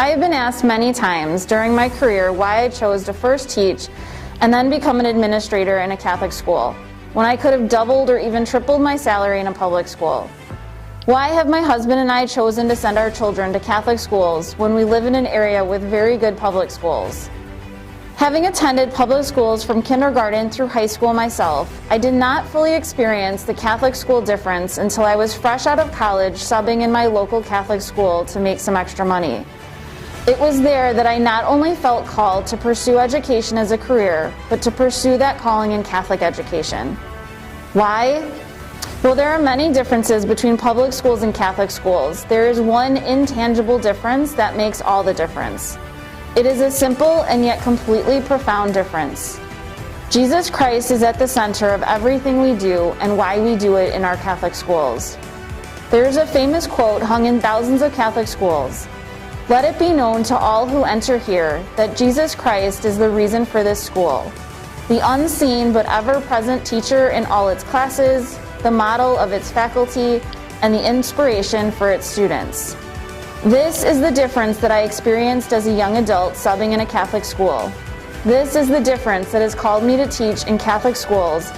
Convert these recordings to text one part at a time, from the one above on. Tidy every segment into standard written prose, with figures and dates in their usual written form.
I have been asked many times during my career why I chose to first teach and then become an administrator in a Catholic school, when I could have doubled or even tripled my salary in a public school. Why have my husband and I chosen to send our children to Catholic schools when we live in an area with very good public schools? Having attended public schools from kindergarten through high school myself, I did not fully experience the Catholic school difference until I was fresh out of college subbing in my local Catholic school to make some extra money. It was there that I not only felt called to pursue education as a career, but to pursue that calling in Catholic education. Why? Well, there are many differences between public schools and Catholic schools. There is one intangible difference that makes all the difference. It is a simple and yet completely profound difference. Jesus Christ is at the center of everything we do and why we do it in our Catholic schools. There is a famous quote hung in thousands of Catholic schools. Let it be known to all who enter here that Jesus Christ is the reason for this school, the unseen but ever-present teacher in all its classes, the model of its faculty, and the inspiration for its students. This is the difference that I experienced as a young adult subbing in a Catholic school. This is the difference that has called me to teach in Catholic schools,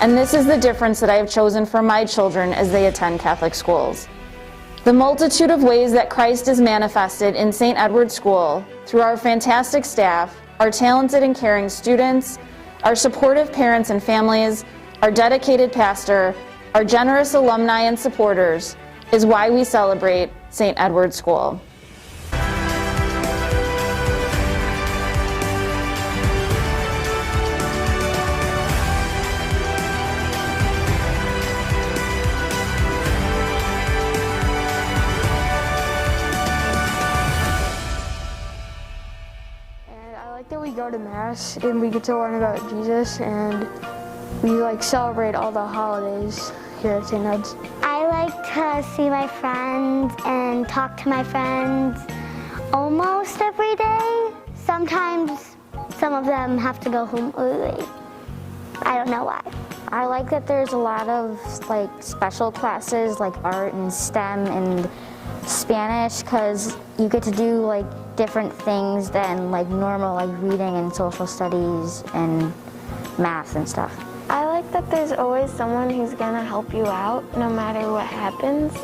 and this is the difference that I have chosen for my children as they attend Catholic schools. The multitude of ways that Christ is manifested in St. Edward's School through our fantastic staff, our talented and caring students, our supportive parents and families, our dedicated pastor, our generous alumni and supporters is why we celebrate St. Edward's School. That we go to Mass and we get to learn about Jesus, and we celebrate all the holidays here at St. Ed's. I like to see my friends and talk to my friends almost every day. Sometimes some of them have to go home early. I don't know why. I like that there's a lot of special classes like art and STEM and Spanish, because you get to do different things than normal reading and social studies and math and stuff. I like that there's always someone who's gonna help you out no matter what happens.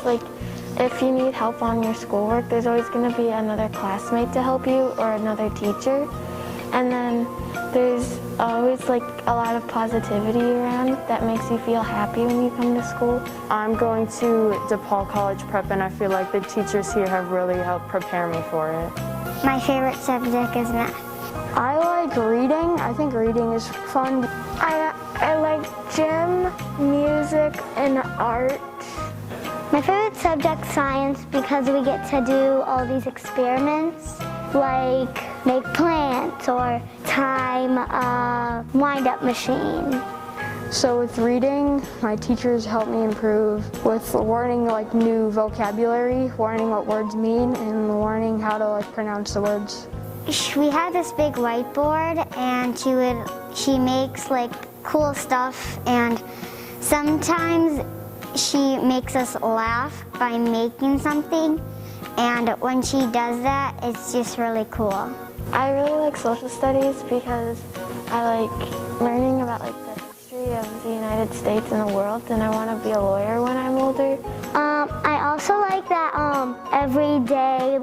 If you need help on your schoolwork, there's always gonna be another classmate to help you or another teacher. And then there's always a lot of positivity around that makes you feel happy when you come to school. I'm going to DePaul College Prep, and I feel like the teachers here have really helped prepare me for it. My favorite subject is math. I like reading. I think reading is fun. I like gym, music, and art. My favorite subject's science because we get to do all these experiments, like make plants or time a wind-up machine. So with reading, my teachers helped me improve with learning like new vocabulary, learning what words mean, and learning how to like pronounce the words. We had this big whiteboard, and she makes like cool stuff, and sometimes she makes us laugh by making something, and when she does that, it's just really cool. I really like social studies because I like learning about like the history of the United States and the world, and I want to be a lawyer when I'm older. I also like that every day,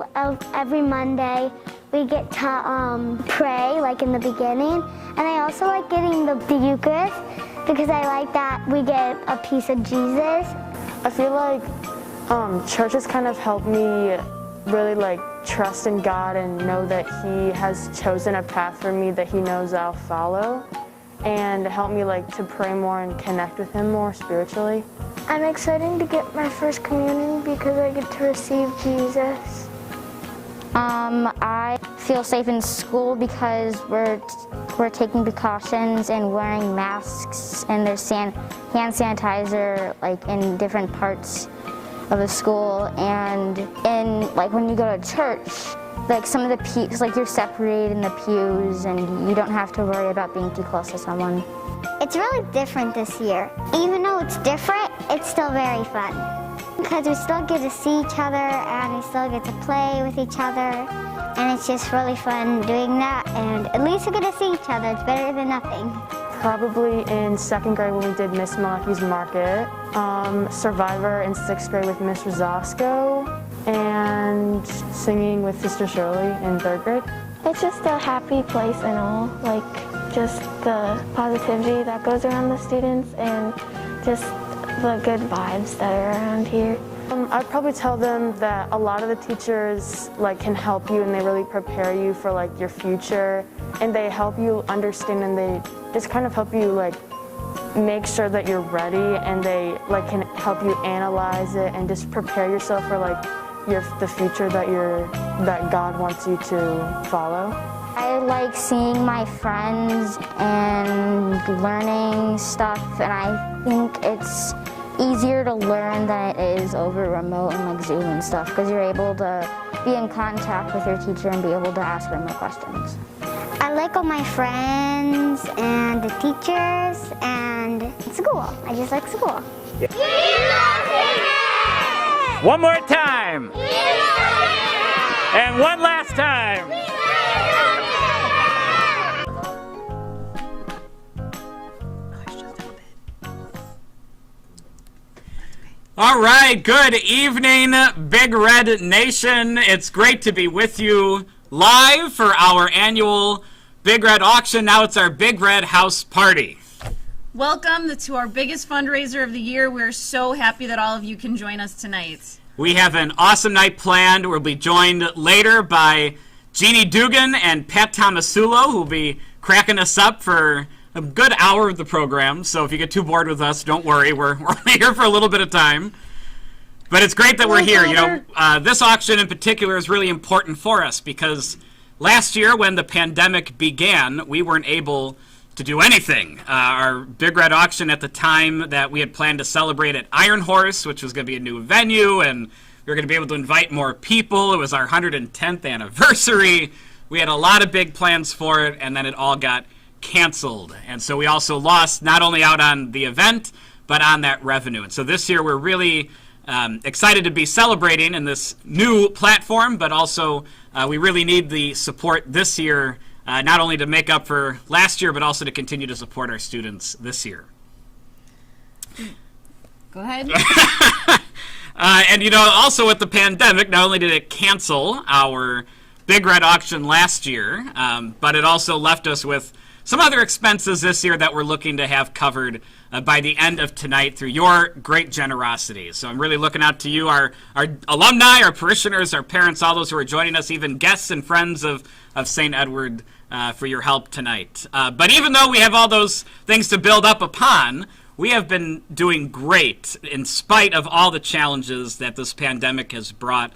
every Monday, we get to pray like in the beginning, and I also like getting the Eucharist because I like that we get a piece of Jesus. I feel like church has kind of helped me really like trust in God and know that He has chosen a path for me that He knows I'll follow, and help me like to pray more and connect with Him more spiritually. I'm excited to get my first communion because I get to receive Jesus. I feel safe in school because we're taking precautions and wearing masks, and there's hand sanitizer like in different parts of the school, and like when you go to church, like some of the pews, like you're separated in the pews and you don't have to worry about being too close to someone. It's really different this year. Even though it's different, it's still very fun. Because we still get to see each other and we still get to play with each other, and it's just really fun doing that, and at least we get to see each other. It's better than nothing. Probably in 2nd grade when we did Miss Malecki's Market, Survivor in 6th grade with Miss Rosasco, and singing with Sister Shirley in 3rd grade. It's just a happy place and all, like just the positivity that goes around the students and just the good vibes that are around here. I'd probably tell them that a lot of the teachers like can help you, and they really prepare you for like your future, and they help you understand, and they just kind of help you like make sure that you're ready, and they like can help you analyze it and just prepare yourself for like the future that God wants you to follow. I like seeing my friends and learning stuff, and I think it's easier to learn than it is over remote and like Zoom and stuff, because you're able to be in contact with your teacher and be able to ask her more questions. I like all my friends and the teachers and school. I just like school. One more time. And one last time. All right, good evening, Big Red Nation. It's great to be with you live for our annual Big Red auction. Now it's our Big Red House Party. Welcome to our biggest fundraiser of the year. We're so happy that all of you can join us tonight. We have an awesome night planned. We'll be joined later by Jeannie Dugan and Pat Tomasulo, who will be cracking us up for a good hour of the program. So if you get too bored with us, don't worry. We're only here for a little bit of time. But it's great that we're here. You know, this auction in particular is really important for us because last year when the pandemic began, we weren't able to do anything. Our Big Red auction at the time that we had planned to celebrate at Iron Horse, which was going to be a new venue, and we were going to be able to invite more people. It was our 110th anniversary. We had a lot of big plans for it, and then it all got canceled. And so we also lost not only out on the event, but on that revenue. And so this year we're really excited to be celebrating in this new platform, but also we really need the support this year, not only to make up for last year, but also to continue to support our students this year. Go ahead. And, you know, also with the pandemic, not only did it cancel our Big Red auction last year, but it also left us with some other expenses this year that we're looking to have covered by the end of tonight through your great generosity. So I'm really looking out to you, our alumni, our parishioners, our parents, all those who are joining us, even guests and friends of St. Edward, for your help tonight. But even though we have all those things to build up upon, we have been doing great in spite of all the challenges that this pandemic has brought.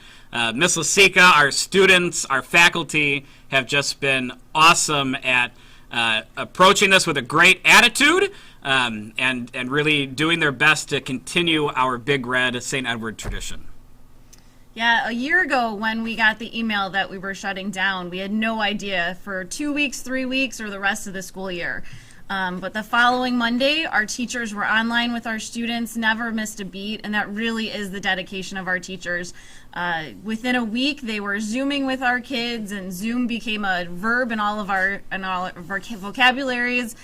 Miss Lasika, our students, our faculty have just been awesome at approaching this with a great attitude and really doing their best to continue our Big Red St. Edward tradition. Yeah, a year ago when we got the email that we were shutting down, we had no idea for 2 weeks, 3 weeks, or the rest of the school year. But the following Monday, our teachers were online with our students, never missed a beat, and that really is the dedication of our teachers. Within a week, they were Zooming with our kids, and Zoom became a verb in all of our vocabularies.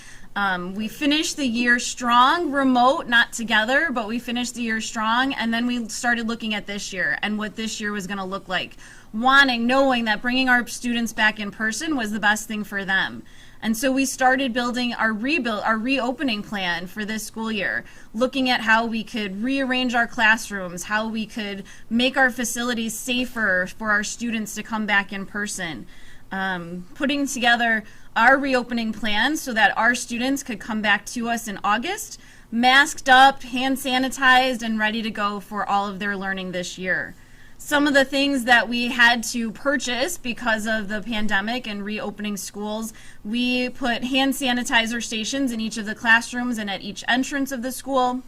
We finished the year strong, remote, not together, but we finished the year strong, and then we started looking at this year and what this year was going to look like, knowing that bringing our students back in person was the best thing for them. And so we started building our reopening plan for this school year, looking at how we could rearrange our classrooms, how we could make our facilities safer for our students to come back in person, putting together our reopening plan so that our students could come back to us in August, masked up, hand sanitized, and ready to go for all of their learning this year. Some of the things that we had to purchase because of the pandemic and reopening schools, we put hand sanitizer stations in each of the classrooms and at each entrance of the school.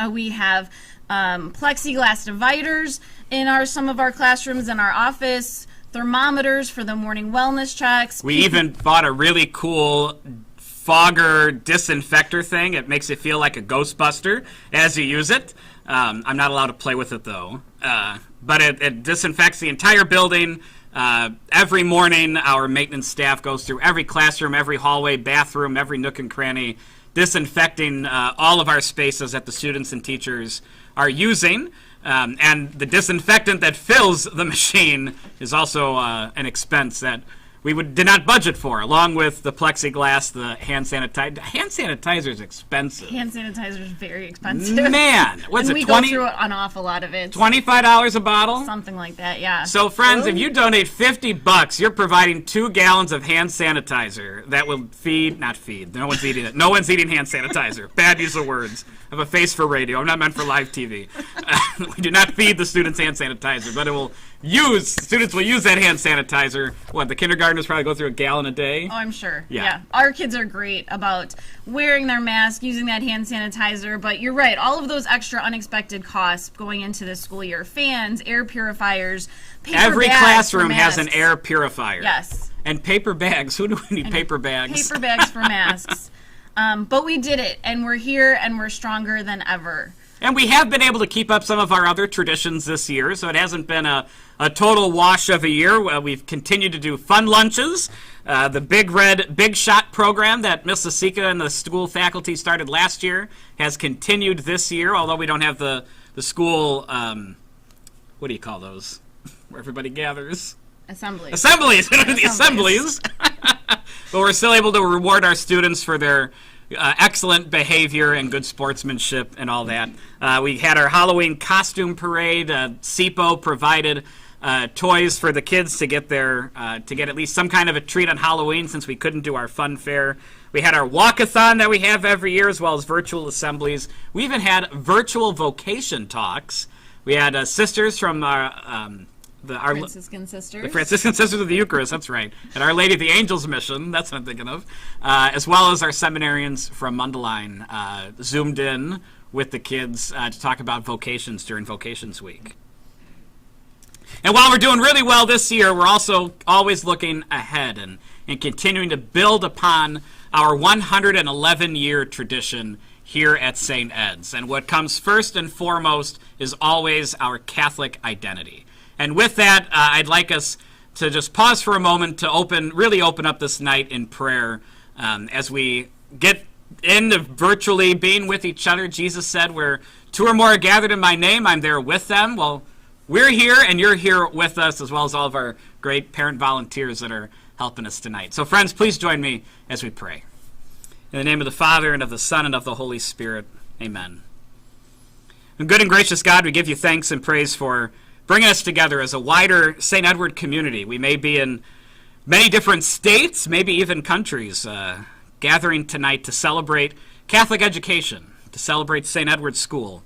We have plexiglass dividers in some of our classrooms in our office, thermometers for the morning wellness checks. We even bought a really cool fogger disinfector thing. It makes it feel like a Ghostbuster as you use it. I'm not allowed to play with it, though. But it disinfects the entire building. Every morning, our maintenance staff goes through every classroom, every hallway, bathroom, every nook and cranny, disinfecting all of our spaces that the students and teachers are using. And the disinfectant that fills the machine is also an expense that we did not budget for, along with the plexiglass, the hand sanitizer. Hand sanitizer is expensive. Hand sanitizer is very expensive. Man, what's and it, we go through an awful lot of it. $25 a bottle? Something like that, yeah. So, friends, if you donate $50, you're providing 2 gallons of hand sanitizer that will not feed. No one's eating it. No one's eating hand sanitizer. Bad use of words. I have a face for radio. I'm not meant for live TV. We do not feed the students hand sanitizer, but students will use that hand sanitizer. The kindergartners probably go through a gallon a day? Oh, I'm sure. Yeah. Our kids are great about wearing their mask, using that hand sanitizer, but you're right, all of those extra unexpected costs going into the school year, fans, air purifiers, paper Every bags classroom for has an masks. air purifier. Yes. And paper bags. Who do we need paper bags? Paper bags for masks. But we did it, and we're here, and we're stronger than ever. And we have been able to keep up some of our other traditions this year, so it hasn't been a total wash of a year. We've continued to do fun lunches. The Big Red Big Shot program that Miss Asika and the school faculty started last year has continued this year, although we don't have the school, what do you call those, where everybody gathers? Assemblies. Assemblies! The assemblies! But we're still able to reward our students for their excellent behavior and good sportsmanship and all that. We had our Halloween costume parade. SEPO provided toys for the kids to get at least some kind of a treat on Halloween since we couldn't do our fun fair. We had our walkathon that we have every year as well as virtual assemblies. We even had virtual vocation talks. We had sisters from our Franciscan Sisters. The Franciscan Sisters of the Eucharist, that's right. And Our Lady of the Angels Mission, that's what I'm thinking of. As well as our seminarians from Mundelein zoomed in with the kids to talk about vocations during Vocations Week. And while we're doing really well this year, we're also always looking ahead and continuing to build upon our 111-year tradition here at St. Ed's. And what comes first and foremost is always our Catholic identity. And with that, I'd like us to just pause for a moment to really open up this night in prayer as we get into virtually being with each other. Jesus said, where 2 or more are gathered in my name, I'm there with them. Well, we're here and you're here with us, as well as all of our great parent volunteers that are helping us tonight. So friends, please join me as we pray. In the name of the Father, and of the Son, and of the Holy Spirit, amen. And good and gracious God, we give you thanks and praise for bringing us together as a wider St. Edward community. We may be in many different states, maybe even countries, gathering tonight to celebrate Catholic education, to celebrate St. Edward's School,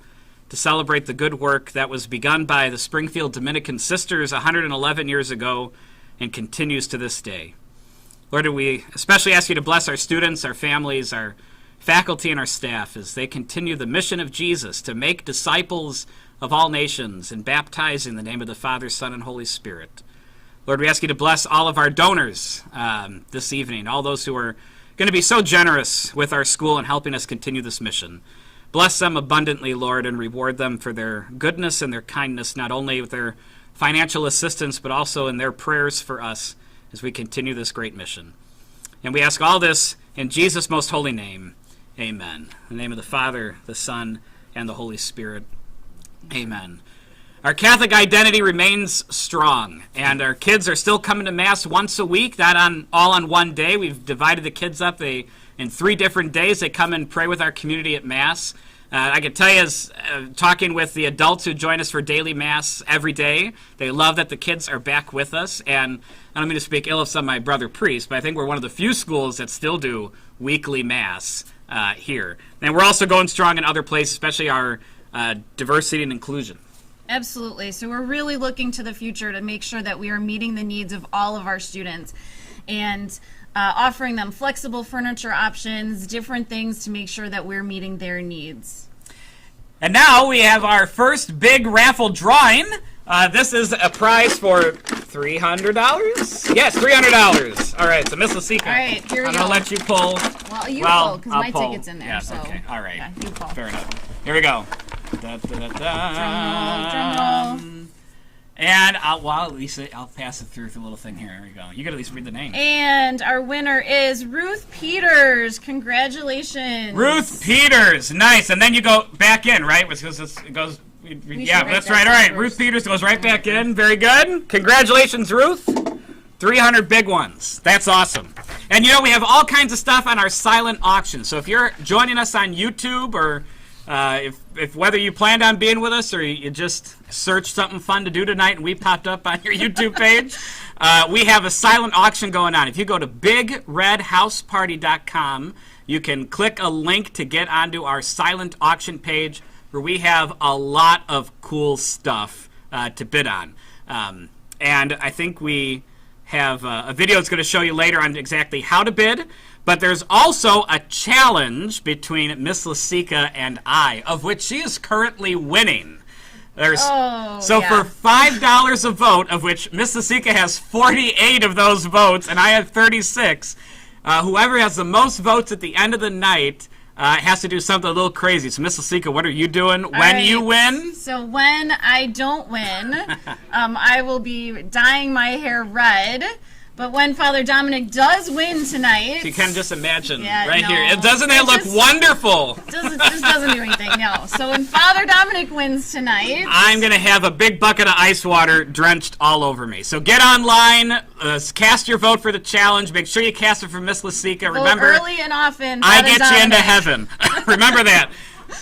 to celebrate the good work that was begun by the Springfield Dominican Sisters 111 years ago and continues to this day. Lord, we especially ask you to bless our students, our families, our faculty, and our staff as they continue the mission of Jesus to make disciples of all nations and baptize in the name of the Father, Son, and Holy Spirit. Lord, we ask you to bless all of our donors this evening, all those who are going to be so generous with our school and helping us continue this mission. Bless them abundantly, Lord, and reward them for their goodness and their kindness, not only with their financial assistance, but also in their prayers for us as we continue this great mission. And we ask all this in Jesus' most holy name. Amen. In the name of the Father, the Son, and the Holy Spirit. Amen. Our Catholic identity remains strong, and our kids are still coming to Mass once a week, all on one day. We've divided the kids up in 3 different days. They come and pray with our community at Mass. I can tell you, as talking with the adults who join us for daily Mass every day, they love that the kids are back with us. And I don't mean to speak ill of some of my brother priests, but I think we're one of the few schools that still do weekly Mass here. And we're also going strong in other places, especially our diversity and inclusion. Absolutely. So we're really looking to the future to make sure that we are meeting the needs of all of our students and offering them flexible furniture options, different things to make sure that we're meeting their needs. And now we have our first big raffle drawing. This is a prize for $300? Yes, $300. All right, so Miss Lasika. All right, here we go. I'm going to let you pull. Well, you pull, because my pull. ticket's in there. Yes, so. okay, all right. Yeah, you pull. Fair enough. Here we go. Da, da, da, Drum roll. And I'll pass it through the little thing here. There we go. You got to at least read the name. And our winner is Ruth Peters. Congratulations. Ruth Peters. Nice. And then you go back in, right? Because it goes. Yeah, that's right. All right. Ruth Peters goes right back in. Very good. Congratulations, Ruth. 300 big ones. That's awesome. And you know, we have all kinds of stuff on our silent auction. So if you're joining us on YouTube, or if whether you planned on being with us or you just searched something fun to do tonight and we popped up on your YouTube page, we have a silent auction going on. If you go to bigredhouseparty.com, you can click a link to get onto our silent auction page, where we have a lot of cool stuff to bid on. And I think we have a video that's going to show you later on exactly how to bid. But there's also a challenge between Miss Lasika and I, of which she is currently winning. For $5 a vote, of which Miss Lasika has 48 of those votes, and I have 36, whoever has the most votes at the end of the night has to do something a little crazy. So, Miss Lasika, what are you doing when you win? So when I don't win, I will be dyeing my hair red. But when Father Dominic does win tonight... You can just imagine here. No. Doesn't it look wonderful? It just doesn't do anything, no. So when Father Dominic wins tonight... I'm going to have a big bucket of ice water drenched all over me. So get online, cast your vote for the challenge. Make sure you cast it for Miss Lasika. Remember, early and often, I Father get Dominic. you into heaven. Remember that.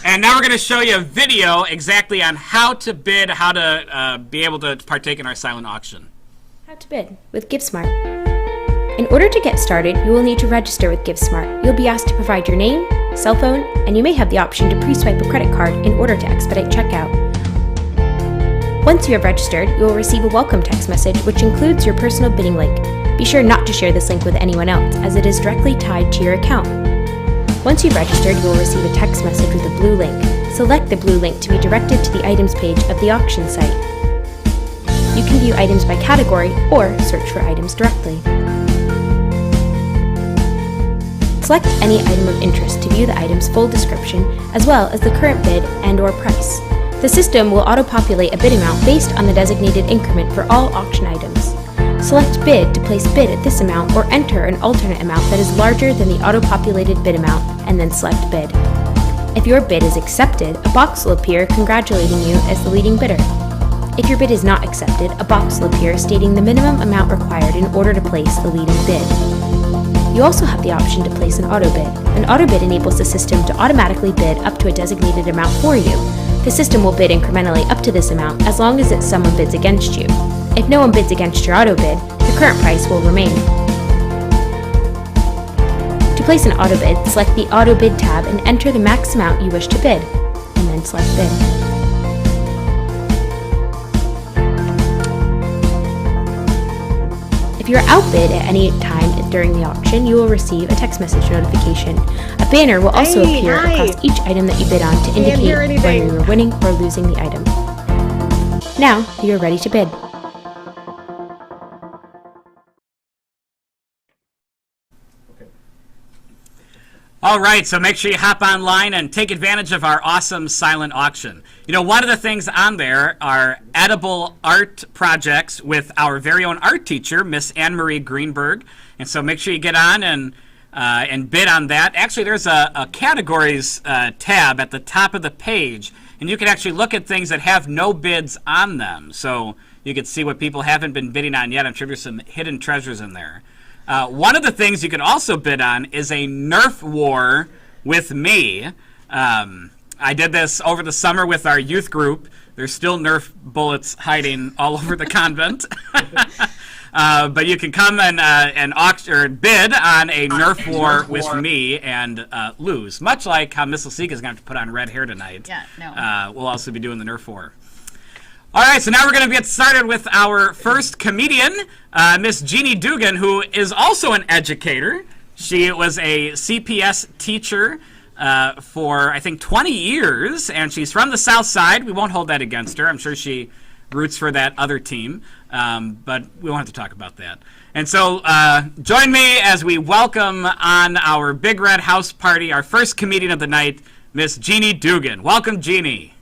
And now we're going to show you a video exactly on how to bid, how to be able to partake in our silent auction. How to bid with GiveSmart. In order to get started, you will need to register with GiveSmart. You'll be asked to provide your name, cell phone, and you may have the option to pre-swipe a credit card in order to expedite checkout. Once you have registered, you will receive a welcome text message which includes your personal bidding link. Be sure not to share this link with anyone else, as it is directly tied to your account. Once you've registered, you will receive a text message with a blue link. Select the blue link to be directed to the items page of the auction site. You can view items by category or search for items directly. Select any item of interest to view the item's full description, as well as the current bid and/or price. The system will auto-populate a bid amount based on the designated increment for all auction items. Select Bid to place bid at this amount, or enter an alternate amount that is larger than the auto-populated bid amount, and then select Bid. If your bid is accepted, a box will appear congratulating you as the leading bidder. If your bid is not accepted, a box will appear stating the minimum amount required in order to place the leading bid. You also have the option to place an auto bid. An auto bid enables the system to automatically bid up to a designated amount for you. The system will bid incrementally up to this amount as long as someone bids against you. If no one bids against your auto bid, your current price will remain. To place an auto bid, select the Auto Bid tab and enter the max amount you wish to bid, and then select Bid. If If you're outbid at any time during the auction, you will receive a text message notification. A banner will also appear across each item that you bid on to indicate whether you are winning or losing the item. Now, you are ready to bid. All right, so make sure you hop online and take advantage of our awesome silent auction. You know, one of the things on there are edible art projects with our very own art teacher, Miss Anne-Marie Greenberg. And so make sure you get on and bid on that. Actually, there's a categories tab at the top of the page, and you can actually look at things that have no bids on them. So you can see what people haven't been bidding on yet. I'm sure there's some hidden treasures in there. One of the things you can also bid on is a Nerf war with me. I did this over the summer with our youth group. There's still Nerf bullets hiding all over the convent. But you can come and auction or bid on a Nerf war with me and lose. Much like how Miss Lasika is going to have to put on red hair tonight. Yeah, no. We'll also be doing the Nerf war. All right, so now we're going to get started with our first comedian, Miss Jeannie Dugan, who is also an educator. She was a CPS teacher for, I think, 20 years, and she's from the South Side. We won't hold that against her. I'm sure she roots for that other team, but we won't have to talk about that. And so join me as we welcome on our Big Red House Party, our first comedian of the night, Miss Jeannie Dugan. Welcome, Jeannie.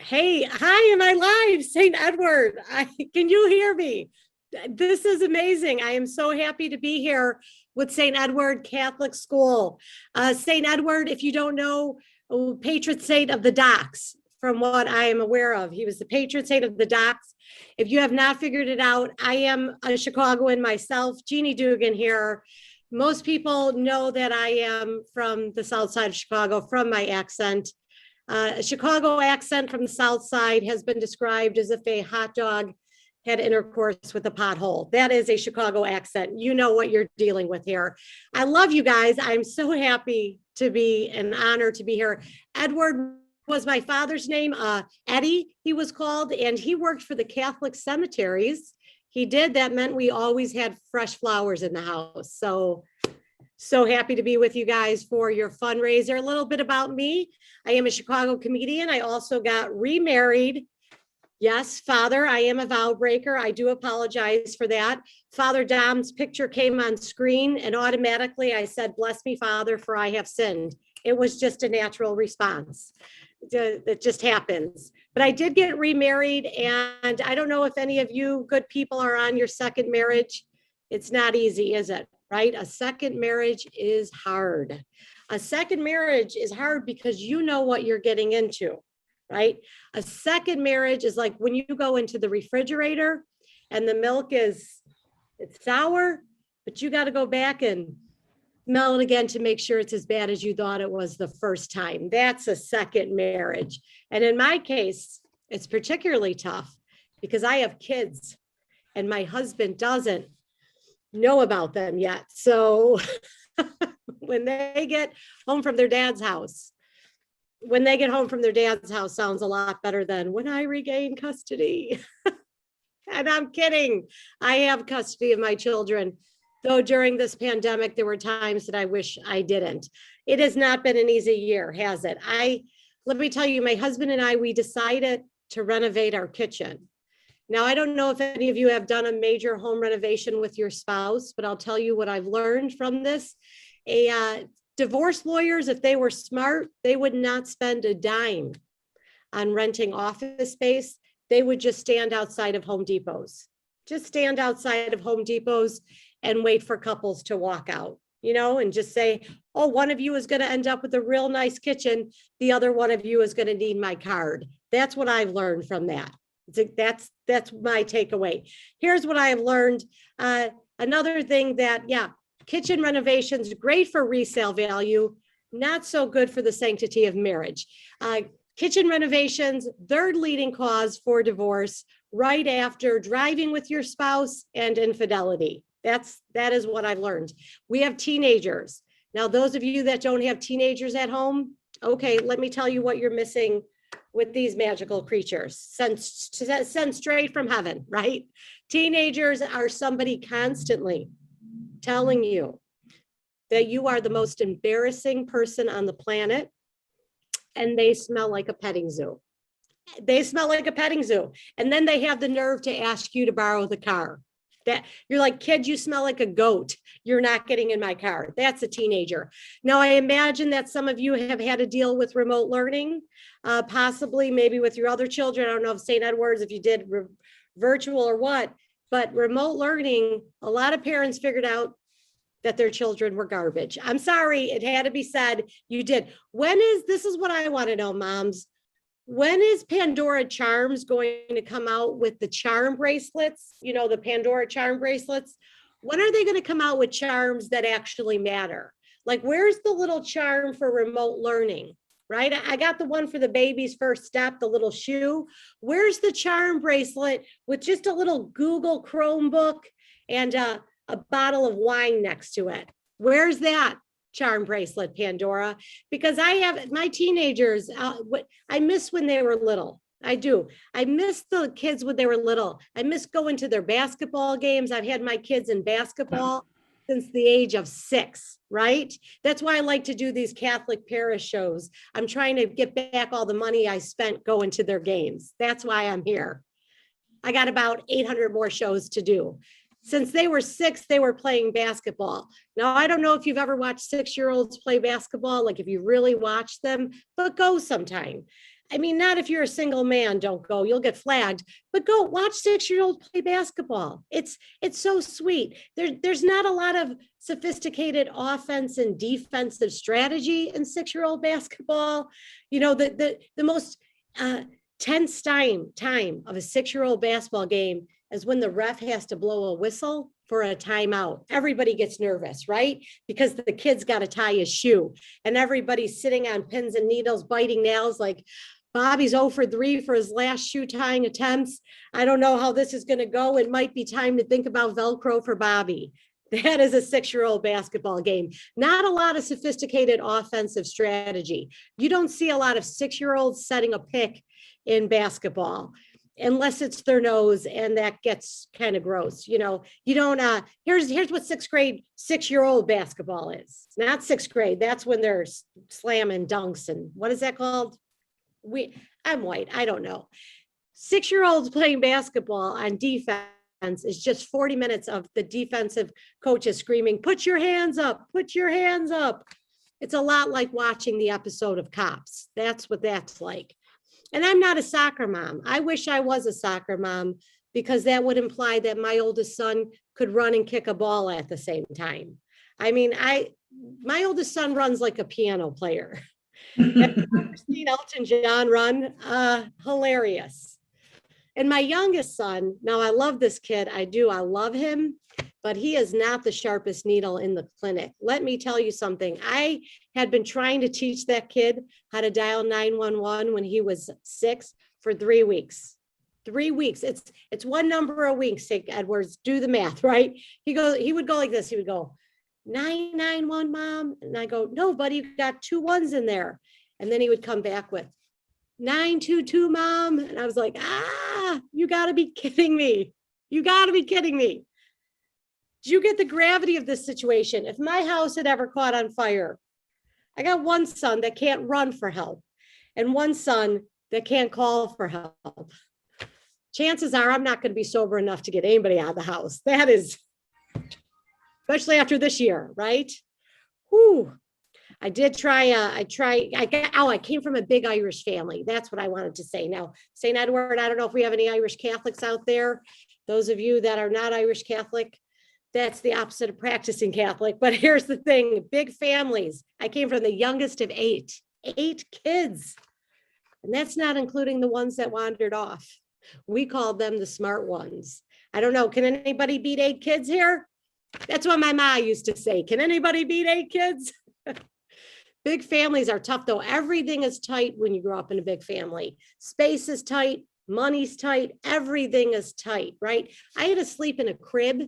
Hey, hi, am I live? St. Edward, can you hear me? This is amazing. I am so happy to be here with St. Edward Catholic School. St. Edward, if you don't know, patron saint of the docks, from what I am aware of. He was the patron saint of the docks. If you have not figured it out, I am a Chicagoan myself, Jeannie Dugan here. Most people know that I am from the South Side of Chicago from my accent. A Chicago accent from the South Side has been described as if a hot dog had intercourse with a pothole. That is a Chicago accent. You know what you're dealing with here. I love you guys. I'm so happy to be an honor to be here. Edward was my father's name. Eddie, he was called, and he worked for the Catholic cemeteries. He did. That meant we always had fresh flowers in the house. So happy to be with you guys for your fundraiser. A little bit about me. I am a Chicago comedian. I also got remarried. Yes, Father, I am a vow breaker. I do apologize for that. Father Dom's picture came on screen and automatically I said, "Bless me, Father, for I have sinned." It was just a natural response. That just happens. But I did get remarried, and I don't know if any of you good people are on your second marriage. It's not easy, is it? Right? A second marriage is hard. A second marriage is hard because you know what you're getting into, right? A second marriage is like when you go into the refrigerator and the milk it's sour, but you got to go back and smell it again to make sure it's as bad as you thought it was the first time. That's a second marriage. And in my case, it's particularly tough because I have kids and my husband doesn't know about them yet. So when they get home from their dad's house, sounds a lot better than when I regain custody. And I'm kidding. I have custody of my children, though during this pandemic, there were times that I wish I didn't. It has not been an easy year, has it? Let me tell you, my husband and I, we decided to renovate our kitchen. Now, I don't know if any of you have done a major home renovation with your spouse, but I'll tell you what I've learned from this. Divorce lawyers, if they were smart, they would not spend a dime on renting office space. They would just stand outside of Home Depots. Just stand outside of Home Depots and wait for couples to walk out, and just say, oh, one of you is going to end up with a real nice kitchen. The other one of you is going to need my card. That's what I've learned from that. That's my takeaway. Here's what I have learned. Another thing that, kitchen renovations, great for resale value, not so good for the sanctity of marriage. Kitchen renovations, third leading cause for divorce, right after driving with your spouse and infidelity. That is what I've learned. We have teenagers. Now, those of you that don't have teenagers at home, okay, let me tell you what you're missing with these magical creatures sent straight from heaven, right? Teenagers are somebody constantly telling you that you are the most embarrassing person on the planet, and they smell like a petting zoo. They smell like a petting zoo. And then they have the nerve to ask you to borrow the car. That you're like, kid, you smell like a goat. You're not getting in my car. That's a teenager. Now, I imagine that some of you have had to deal with remote learning, possibly maybe with your other children. I don't know if St. Edward's, if you did virtual or what, but remote learning, a lot of parents figured out that their children were garbage. I'm sorry, it had to be said. You did. This is what I want to know, moms. When is Pandora Charms going to come out with the charm bracelets? The Pandora charm bracelets. When are they going to come out with charms that actually matter? Like, where's the little charm for remote learning, right? I got the one for the baby's first step, the little shoe. Where's the charm bracelet with just a little Google Chromebook and a bottle of wine next to it? Where's that charm bracelet, Pandora? Because I have my teenagers, I miss when they were little. I do. I miss the kids when they were little. I miss going to their basketball games. I've had my kids in basketball since the age of 6, right? That's why I like to do these Catholic parish shows. I'm trying to get back all the money I spent going to their games. That's why I'm here. I got about 800 more shows to do. Since they were 6, they were playing basketball. Now, I don't know if you've ever watched 6-year-olds play basketball, like if you really watch them, but go sometime. I mean, not if you're a single man, don't go, you'll get flagged, but go watch 6-year-olds play basketball. It's so sweet. There's not a lot of sophisticated offense and defensive strategy in 6-year-old basketball. The most tense time of a 6-year-old basketball game is when the ref has to blow a whistle for a timeout. Everybody gets nervous, right? Because the kid's got to tie his shoe and everybody's sitting on pins and needles, biting nails, like Bobby's 0 for 3 for his last shoe tying attempts. I don't know how this is going to go. It might be time to think about Velcro for Bobby. That is a 6-year-old basketball game. Not a lot of sophisticated offensive strategy. You don't see a lot of 6-year-olds setting a pick in basketball, unless it's their nose, and that gets kind of gross. You don't, here's what 6th grade 6-year-old basketball is. Not 6th grade. That's when they're slamming dunks and what is that called? I'm white. I don't know. 6-year-olds playing basketball on defense is just 40 minutes of the defensive coaches screaming, put your hands up, put your hands up. It's a lot like watching the episode of Cops. That's what that's like. And I'm not a soccer mom. I wish I was a soccer mom, because that would imply that my oldest son could run and kick a ball at the same time. I mean, my oldest son runs like a piano player. Have you ever seen Elton John run? Hilarious. And my youngest son, now I love this kid. I do. I love him, but he is not the sharpest needle in the clinic. Let me tell you something. I had been trying to teach that kid how to dial 911 when he was 6 for 3 weeks. 3 weeks. It's one number a week, St. Edward's. Do the math, right? He would go like this. He would go, 991, Mom. And I go, no, buddy, you got 2 1s in there. And then he would come back with 922, Mom. And I was like, you gotta be kidding me. You gotta be kidding me. Do you get the gravity of this situation? If my house had ever caught on fire, I got one son that can't run for help and one son that can't call for help. chances are I'm not going to be sober enough to get anybody out of the house. That is, especially after this year, right? Whew. I did try, I came from a big Irish family. That's what I wanted to say. Now, St. Edward, I don't know if we have any Irish Catholics out there. Those of you that are not Irish Catholic, that's the opposite of practicing Catholic. But here's the thing, big families. I came from the youngest of eight kids. And that's not including the ones that wandered off. We called them the smart ones. I don't know, can anybody beat 8 kids here? That's what my ma used to say. Can anybody beat 8 kids? Big families are tough though. Everything is tight when you grow up in a big family. Space is tight, money's tight, everything is tight, right? I had to sleep in a crib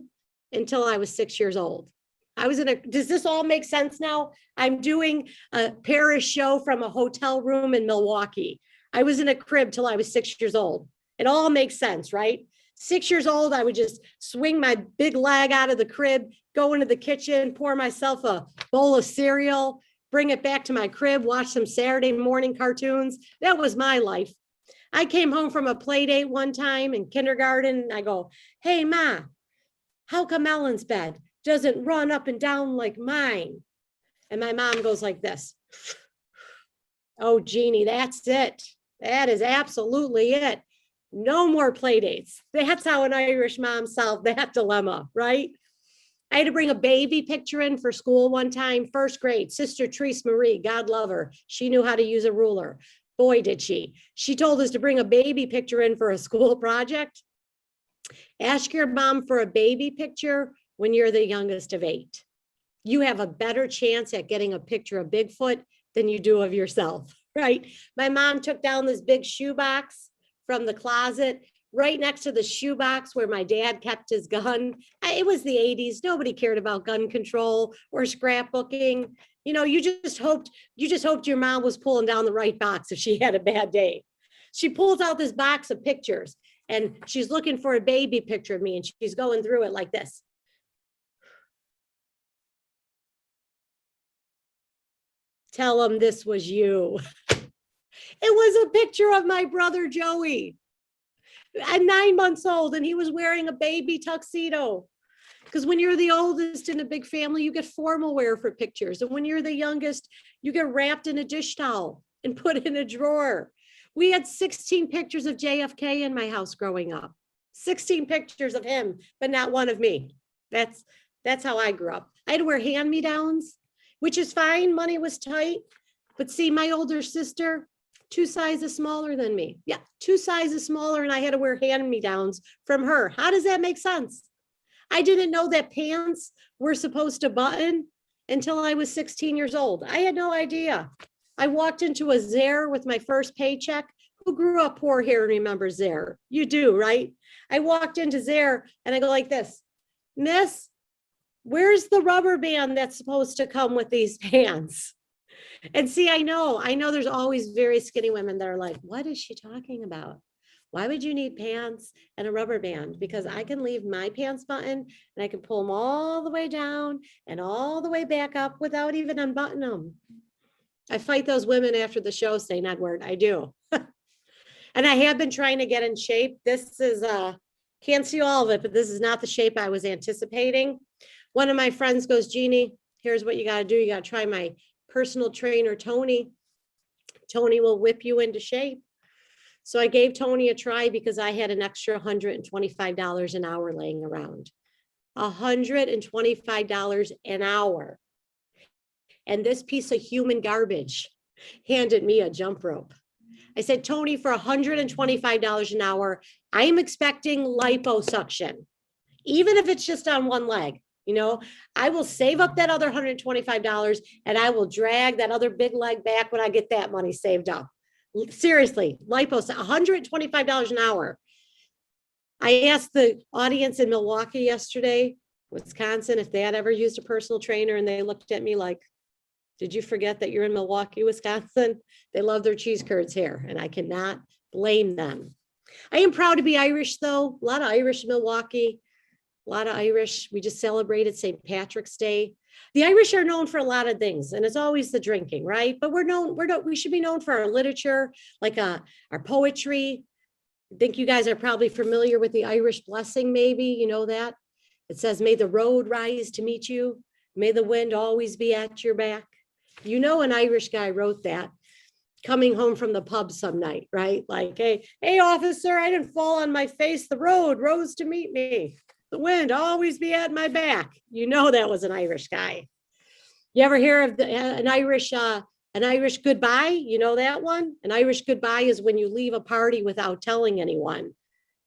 until I was 6 years old. Does this all make sense now? I'm doing a parish show from a hotel room in Milwaukee. I was in a crib till I was 6 years old. It all makes sense, right? 6 years old, I would just swing my big leg out of the crib, go into the kitchen, pour myself a bowl of cereal, bring it back to my crib, watch some Saturday morning cartoons. That was my life. I came home from a play date one time in kindergarten. And I go, hey, Ma, how come Ellen's bed doesn't run up and down like mine? And my mom goes like this. Oh, Jeannie, that's it. That is absolutely it. No more play dates. That's how an Irish mom solved that dilemma, right? I had to bring a baby picture in for school one time, first grade, Sister Therese Marie, God love her. She knew how to use a ruler. Boy, did she. She told us to bring a baby picture in for a school project. Ask your mom for a baby picture when you're the youngest of 8. You have a better chance at getting a picture of Bigfoot than you do of yourself, right? My mom took down this big shoebox from the closet right next to the shoebox where my dad kept his gun. It was the 80s. Nobody cared about gun control or scrapbooking. You know, you just hoped your mom was pulling down the right box if she had a bad day. She pulls out this box of pictures and she's looking for a baby picture of me and she's going through it like this. Tell them this was you. It was a picture of my brother Joey. At 9 months old, and he was wearing a baby tuxedo. Because when you're the oldest in a big family, you get formal wear for pictures. And when you're the youngest, you get wrapped in a dish towel and put in a drawer. We had 16 pictures of JFK in my house growing up. 16 pictures of him, but not one of me. That's how I grew up. I had to wear hand-me-downs, which is fine. Money was tight. But see, my older sister, 2 sizes smaller than me. Yeah, 2 sizes smaller, and I had to wear hand-me-downs from her. How does that make sense? I didn't know that pants were supposed to button until I was 16 years old. I had no idea. I walked into a Zare with my first paycheck. Who grew up poor here and remembers Zare? You do, right? I walked into Zare and I go like this, Miss, where's the rubber band that's supposed to come with these pants? And see, I know there's always very skinny women that are like, what is she talking about? Why would you need pants and a rubber band? Because I can leave my pants buttoned and I can pull them all the way down and all the way back up without even unbuttoning them. I fight those women after the show, St. Edward. I do. And I have been trying to get in shape. This is, can't see all of it, but this is not the shape I was anticipating. One of my friends goes, Jeannie, here's what you got to do. You got to try my personal trainer, Tony. Tony will whip you into shape. So I gave Tony a try because I had an extra $125 an hour laying around. $125 an hour. And this piece of human garbage handed me a jump rope. I said, Tony, for $125 an hour, I am expecting liposuction, even if it's just on one leg. You know, I will save up that other $125 and I will drag that other big leg back when I get that money saved up. Seriously, lipos, $125 an hour. I asked the audience in Milwaukee yesterday, Wisconsin, if they had ever used a personal trainer, and they looked at me like, did you forget that you're in Milwaukee, Wisconsin? They love their cheese curds here, and I cannot blame them. I am proud to be Irish, though. A lot of Irish in Milwaukee. A lot of Irish. We just celebrated St. Patrick's Day. The Irish are known for a lot of things, and it's always the drinking, right? But we should be known for our literature, like our poetry. I think you guys are probably familiar with the Irish blessing, maybe, you know that? It says, may the road rise to meet you. May the wind always be at your back. You know, an Irish guy wrote that coming home from the pub some night, right? Like, hey, officer, I didn't fall on my face. The road rose to meet me. The wind always be at my back. You know, that was an Irish guy. You ever hear of an Irish goodbye? You know that one? An Irish goodbye is when you leave a party without telling anyone.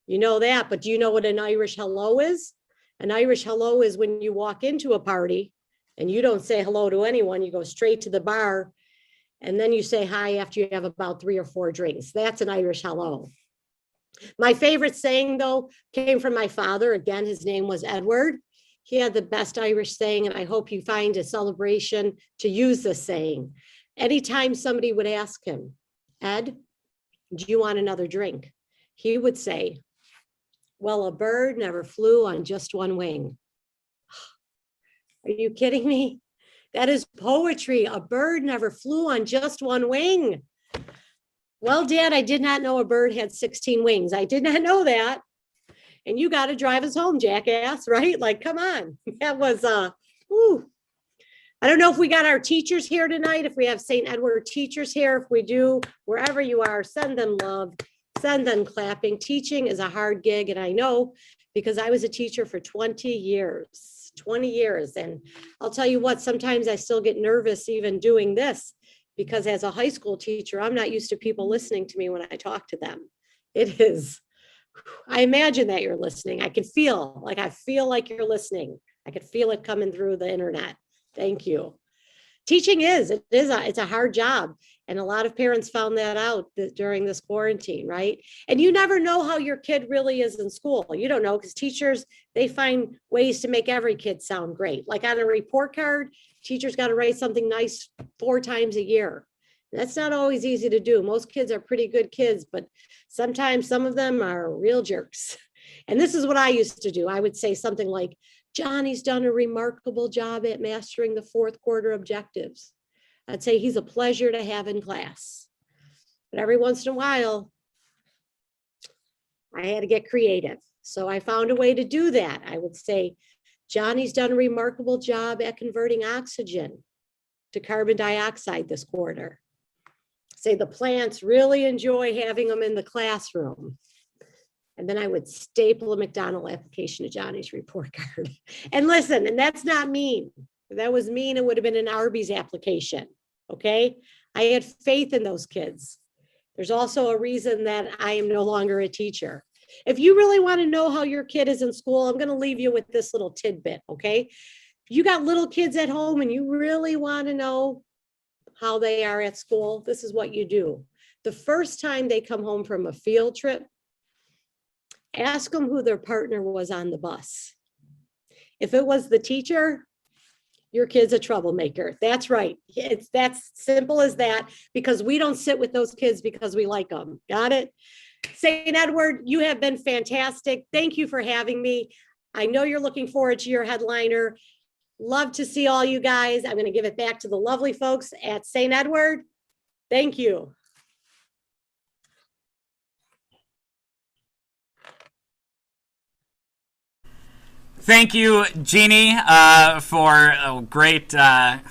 You know that, but do you know what an Irish hello is? An Irish hello is when you walk into a party and you don't say hello to anyone. You go straight to the bar and then you say hi after you have about 3 or 4 drinks. That's an Irish hello. My favorite saying, though, came from my father. Again, his name was Edward. He had the best Irish saying, and I hope you find a celebration to use this saying. Anytime somebody would ask him, Ed, do you want another drink? He would say, well, a bird never flew on just one wing. Are you kidding me? That is poetry. A bird never flew on just one wing. Well, Dad, I did not know a bird had 16 wings. I did not know that. And you got to drive us home, jackass, right? Like, come on. That was, I don't know if we got our teachers here tonight, if we have St. Edward teachers here. If we do, wherever you are, send them love, send them clapping. Teaching is a hard gig, and I know because I was a teacher for 20 years. And I'll tell you what, sometimes I still get nervous even doing this because as a high school teacher, I'm not used to people listening to me when I talk to them. It is, I imagine that you're listening. I feel like you're listening. I could feel it coming through the internet. Thank you. Teaching it's a hard job. And a lot of parents found that out during this quarantine, right? And you never know how your kid really is in school. You don't know because teachers, they find ways to make every kid sound great. Like on a report card, teachers got to write something nice 4 times a year. That's not always easy to do. Most kids are pretty good kids, but sometimes some of them are real jerks. And this is what I used to do. I would say something like, Johnny's done a remarkable job at mastering the 4th quarter objectives. I'd say he's a pleasure to have in class. But every once in a while, I had to get creative. So I found a way to do that. I would say, Johnny's done a remarkable job at converting oxygen to carbon dioxide this quarter. Say the plants really enjoy having them in the classroom. And then I would staple a McDonald's application to Johnny's report card. And listen, and that's not mean. If that was mean, it would have been an Arby's application. Okay. I had faith in those kids. There's also a reason that I am no longer a teacher. If you really want to know how your kid is in school, I'm going to leave you with this little tidbit. Okay. You got little kids at home and you really want to know how they are at school. This is what you do. The first time they come home from a field trip, ask them who their partner was on the bus. If it was the teacher, your kid's a troublemaker. That's right. It's that's simple as that, because we don't sit with those kids because we like them. Got it? St. Edward, you have been fantastic. Thank you for having me. I know you're looking forward to your headliner. Love to see all you guys. I'm going to give it back to the lovely folks at St. Edward. Thank you. Thank you, Jeannie, for a great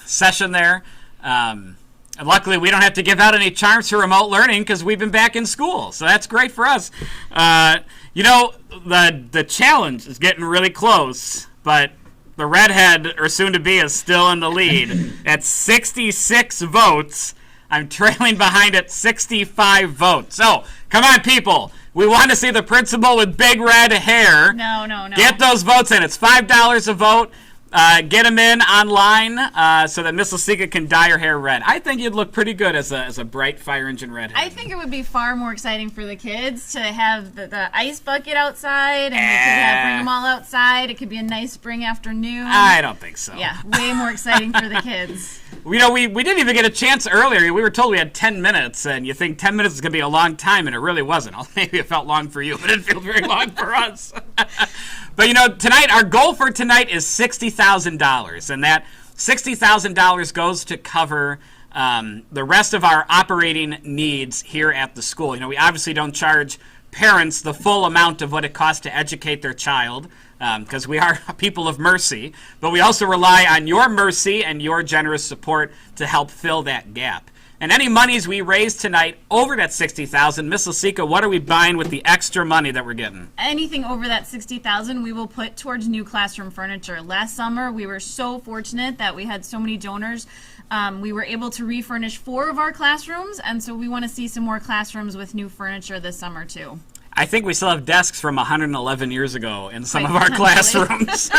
session there. And luckily, we don't have to give out any charms for remote learning because we've been back in school. So that's great for us. You know, the challenge is getting really close, but the redhead, or soon to be, is still in the lead at 66 votes. I'm trailing behind at 65 votes. So, come on, people. We want to see the principal with big red hair. No. Get those votes in. It's $5 a vote. Get them in online so that Miss Lasika can dye her hair red. I think you'd look pretty good as a bright fire engine redhead. I think it would be far more exciting for the kids to have the ice bucket outside, and they could bring them all outside. It could be a nice spring afternoon. I don't think so. Yeah, way more exciting for the kids. You know, we didn't even get a chance earlier. We were told we had 10 minutes, and you think 10 minutes is going to be a long time, and it really wasn't. Maybe it felt long for you, but it didn't feel very long for us. But, you know, tonight, our goal for tonight is $60,000, and that $60,000 goes to cover the rest of our operating needs here at the school. You know, we obviously don't charge parents the full amount of what it costs to educate their child, because we are a people of mercy, but we also rely on your mercy and your generous support to help fill that gap. And any monies we raise tonight over that $60,000, Miss Lasika, what are we buying with the extra money that we're getting? Anything over that $60,000 we will put towards new classroom furniture. Last summer we were so fortunate that we had so many donors. We were able to refurnish 4 of our classrooms, and so we want to see some more classrooms with new furniture this summer too. I think we still have desks from 111 years ago in some Quite of our potentially. classrooms,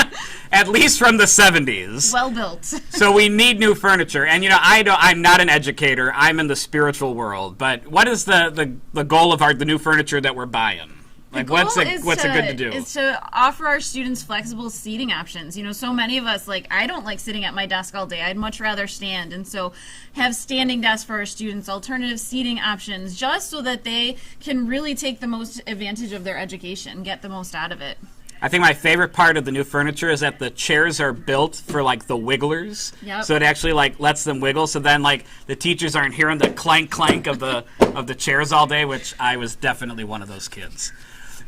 at least from the 70s. Well built. So we need new furniture. And, you know, I'm not an educator. I'm in the spiritual world. But what is the goal of the new furniture that we're buying? Like, what's it good to do? Is to offer our students flexible seating options. You know, so many of us, like, I don't like sitting at my desk all day. I'd much rather stand. And so have standing desks for our students, alternative seating options, just so that they can really take the most advantage of their education, get the most out of it. I think my favorite part of the new furniture is that the chairs are built for, like, the wigglers. Yep. So it actually, like, lets them wiggle. So then, like, the teachers aren't hearing the clank of the chairs all day, which I was definitely one of those kids.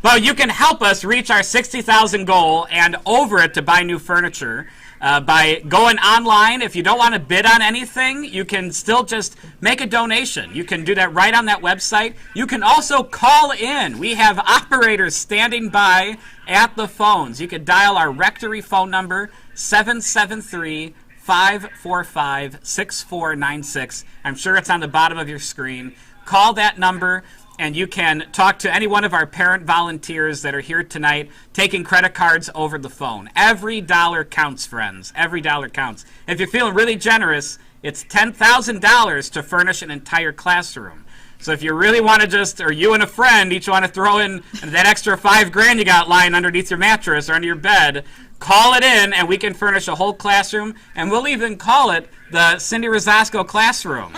Well, you can help us reach our $60,000 goal and over it to buy new furniture by going online. If you don't want to bid on anything, you can still just make a donation. You can do that right on that website. You can also call in. We have operators standing by at the phones. You can dial our rectory phone number, 773-545-6496. I'm sure it's on the bottom of your screen. Call that number, and you can talk to any one of our parent volunteers that are here tonight taking credit cards over the phone. Every dollar counts, friends. Every dollar counts. If you're feeling really generous, it's $10,000 to furnish an entire classroom. So if you really want to or you and a friend each want to throw in that extra $5,000 you got lying underneath your mattress or under your bed, call it in and we can furnish a whole classroom, and we'll even call it the Cindy Rosasco classroom.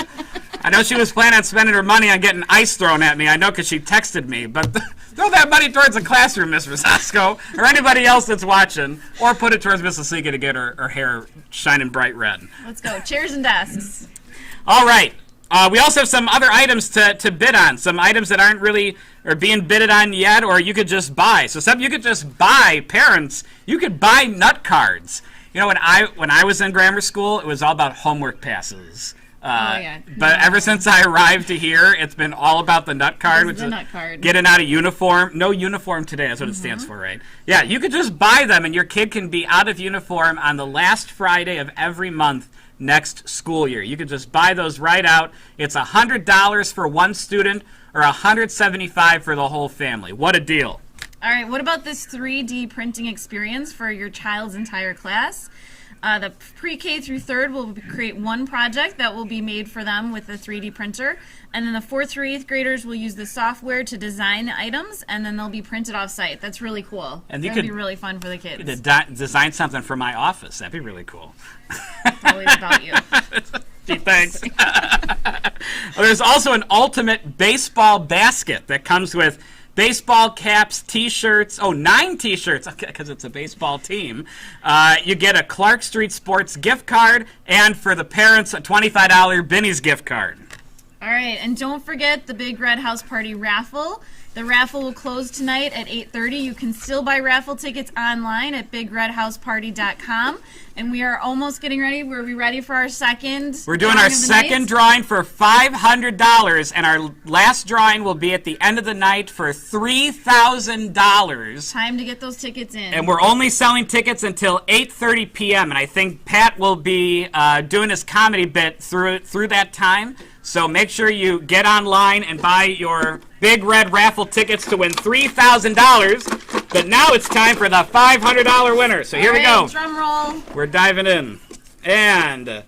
I know she was planning on spending her money on getting ice thrown at me. I know because she texted me. But throw that money towards the classroom, Miss Rosasco, or anybody else that's watching, or put it towards Miss Lasika to get her hair shining bright red. Let's go. Chairs and desks. All right. We also have some other items to bid on, some items that aren't really or being bidded on yet, or you could just buy. So some you could just buy, parents, you could buy nut cards. You know, when I was in grammar school, it was all about homework passes. But ever since I arrived to here, it's been all about the nut card, which is nut card. Getting out of uniform. No uniform today, that's what it stands for, right? Yeah, you could just buy them, and your kid can be out of uniform on the last Friday of every month next school year. You could just buy those right out. It's $100 for one student or $175 for the whole family. What a deal. All right, what about this 3D printing experience for your child's entire class? The pre-K through 3rd will create one project that will be made for them with the 3D printer, and then the 4th through 8th graders will use the software to design the items, and then they'll be printed off-site. That's really cool. And that'd be really fun for the kids. Design something for my office. That'd be really cool. Always about you. Gee, thanks. There's also an ultimate baseball basket that comes with baseball caps, T-shirts, 9 T-shirts, because it's a baseball team. You get a Clark Street Sports gift card, and for the parents, a $25 Binny's gift card. All right, and don't forget the Big Red House Party raffle. The raffle will close tonight at 8:30. You can still buy raffle tickets online at bigredhouseparty.com. And we are almost getting ready. We're ready for our second. We're doing our second drawing for $500, and our last drawing will be at the end of the night for $3,000. Time to get those tickets in. And we're only selling tickets until 8:30 p.m. And I think Pat will be doing his comedy bit through that time. So make sure you get online and buy your Big Red raffle tickets to win $3,000. But now it's time for the $500 winner. So here we go. Drum roll. We're diving in. And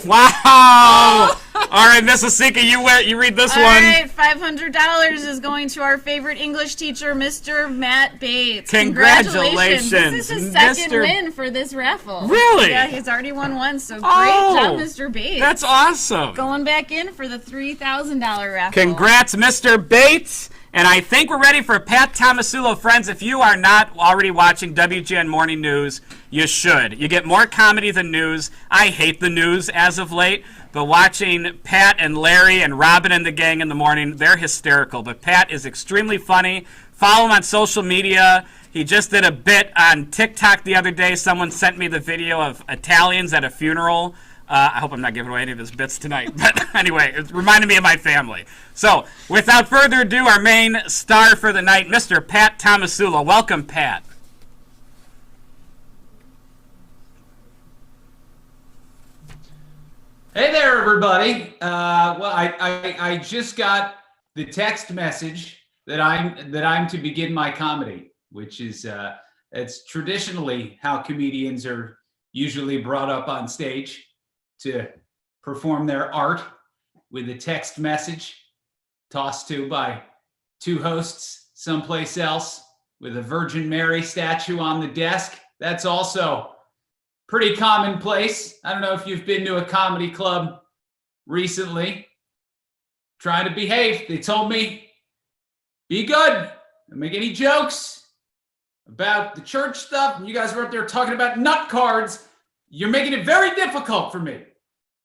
wow! All right, Miss Lasika, you read this one. All right, $500 is going to our favorite English teacher, Mr. Matt Bates. Congratulations. This is his second win for this raffle. Really? Yeah, he's already won one, so great job, Mr. Bates. That's awesome. Going back in for the $3,000 raffle. Congrats, Mr. Bates. And I think we're ready for Pat Tomasulo. Friends, if you are not already watching WGN Morning News, you should. You get more comedy than news. I hate the news as of late, but watching Pat and Larry and Robin and the gang in the morning, they're hysterical. But Pat is extremely funny. Follow him on social media. He just did a bit on TikTok the other day. Someone sent me the video of Italians at a funeral. I hope I'm not giving away any of his bits tonight. But anyway, it reminded me of my family. So, without further ado, our main star for the night, Mr. Pat Tomasulo. Welcome, Pat. Hey there, everybody. Well, I just got the text message that I'm to begin my comedy, which is it's traditionally how comedians are usually brought up on stage to perform their art, with a text message tossed to by two hosts someplace else with a Virgin Mary statue on the desk. That's also pretty commonplace. I don't know if you've been to a comedy club recently. Trying to behave. They told me, be good. Don't make any jokes about the church stuff. And you guys were up there talking about nut cards. You're making it very difficult for me.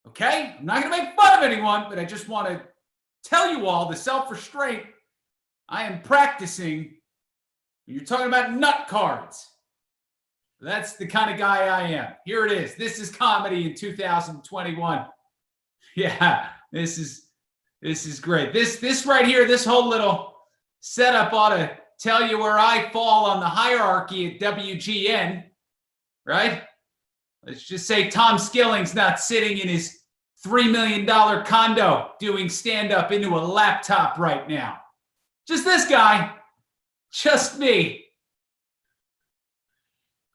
Okay? I'm not going to make fun of anyone, but I just want to tell you all the self-restraint I am practicing when you're talking about nut cards. That's the kind of guy I am. Here it is. This is comedy in 2021. Yeah, this is great. This right here, this whole little setup ought to tell you where I fall on the hierarchy at WGN, right? Let's just say Tom Skilling's not sitting in his $3 million condo doing stand-up into a laptop right now. Just this guy. Just me.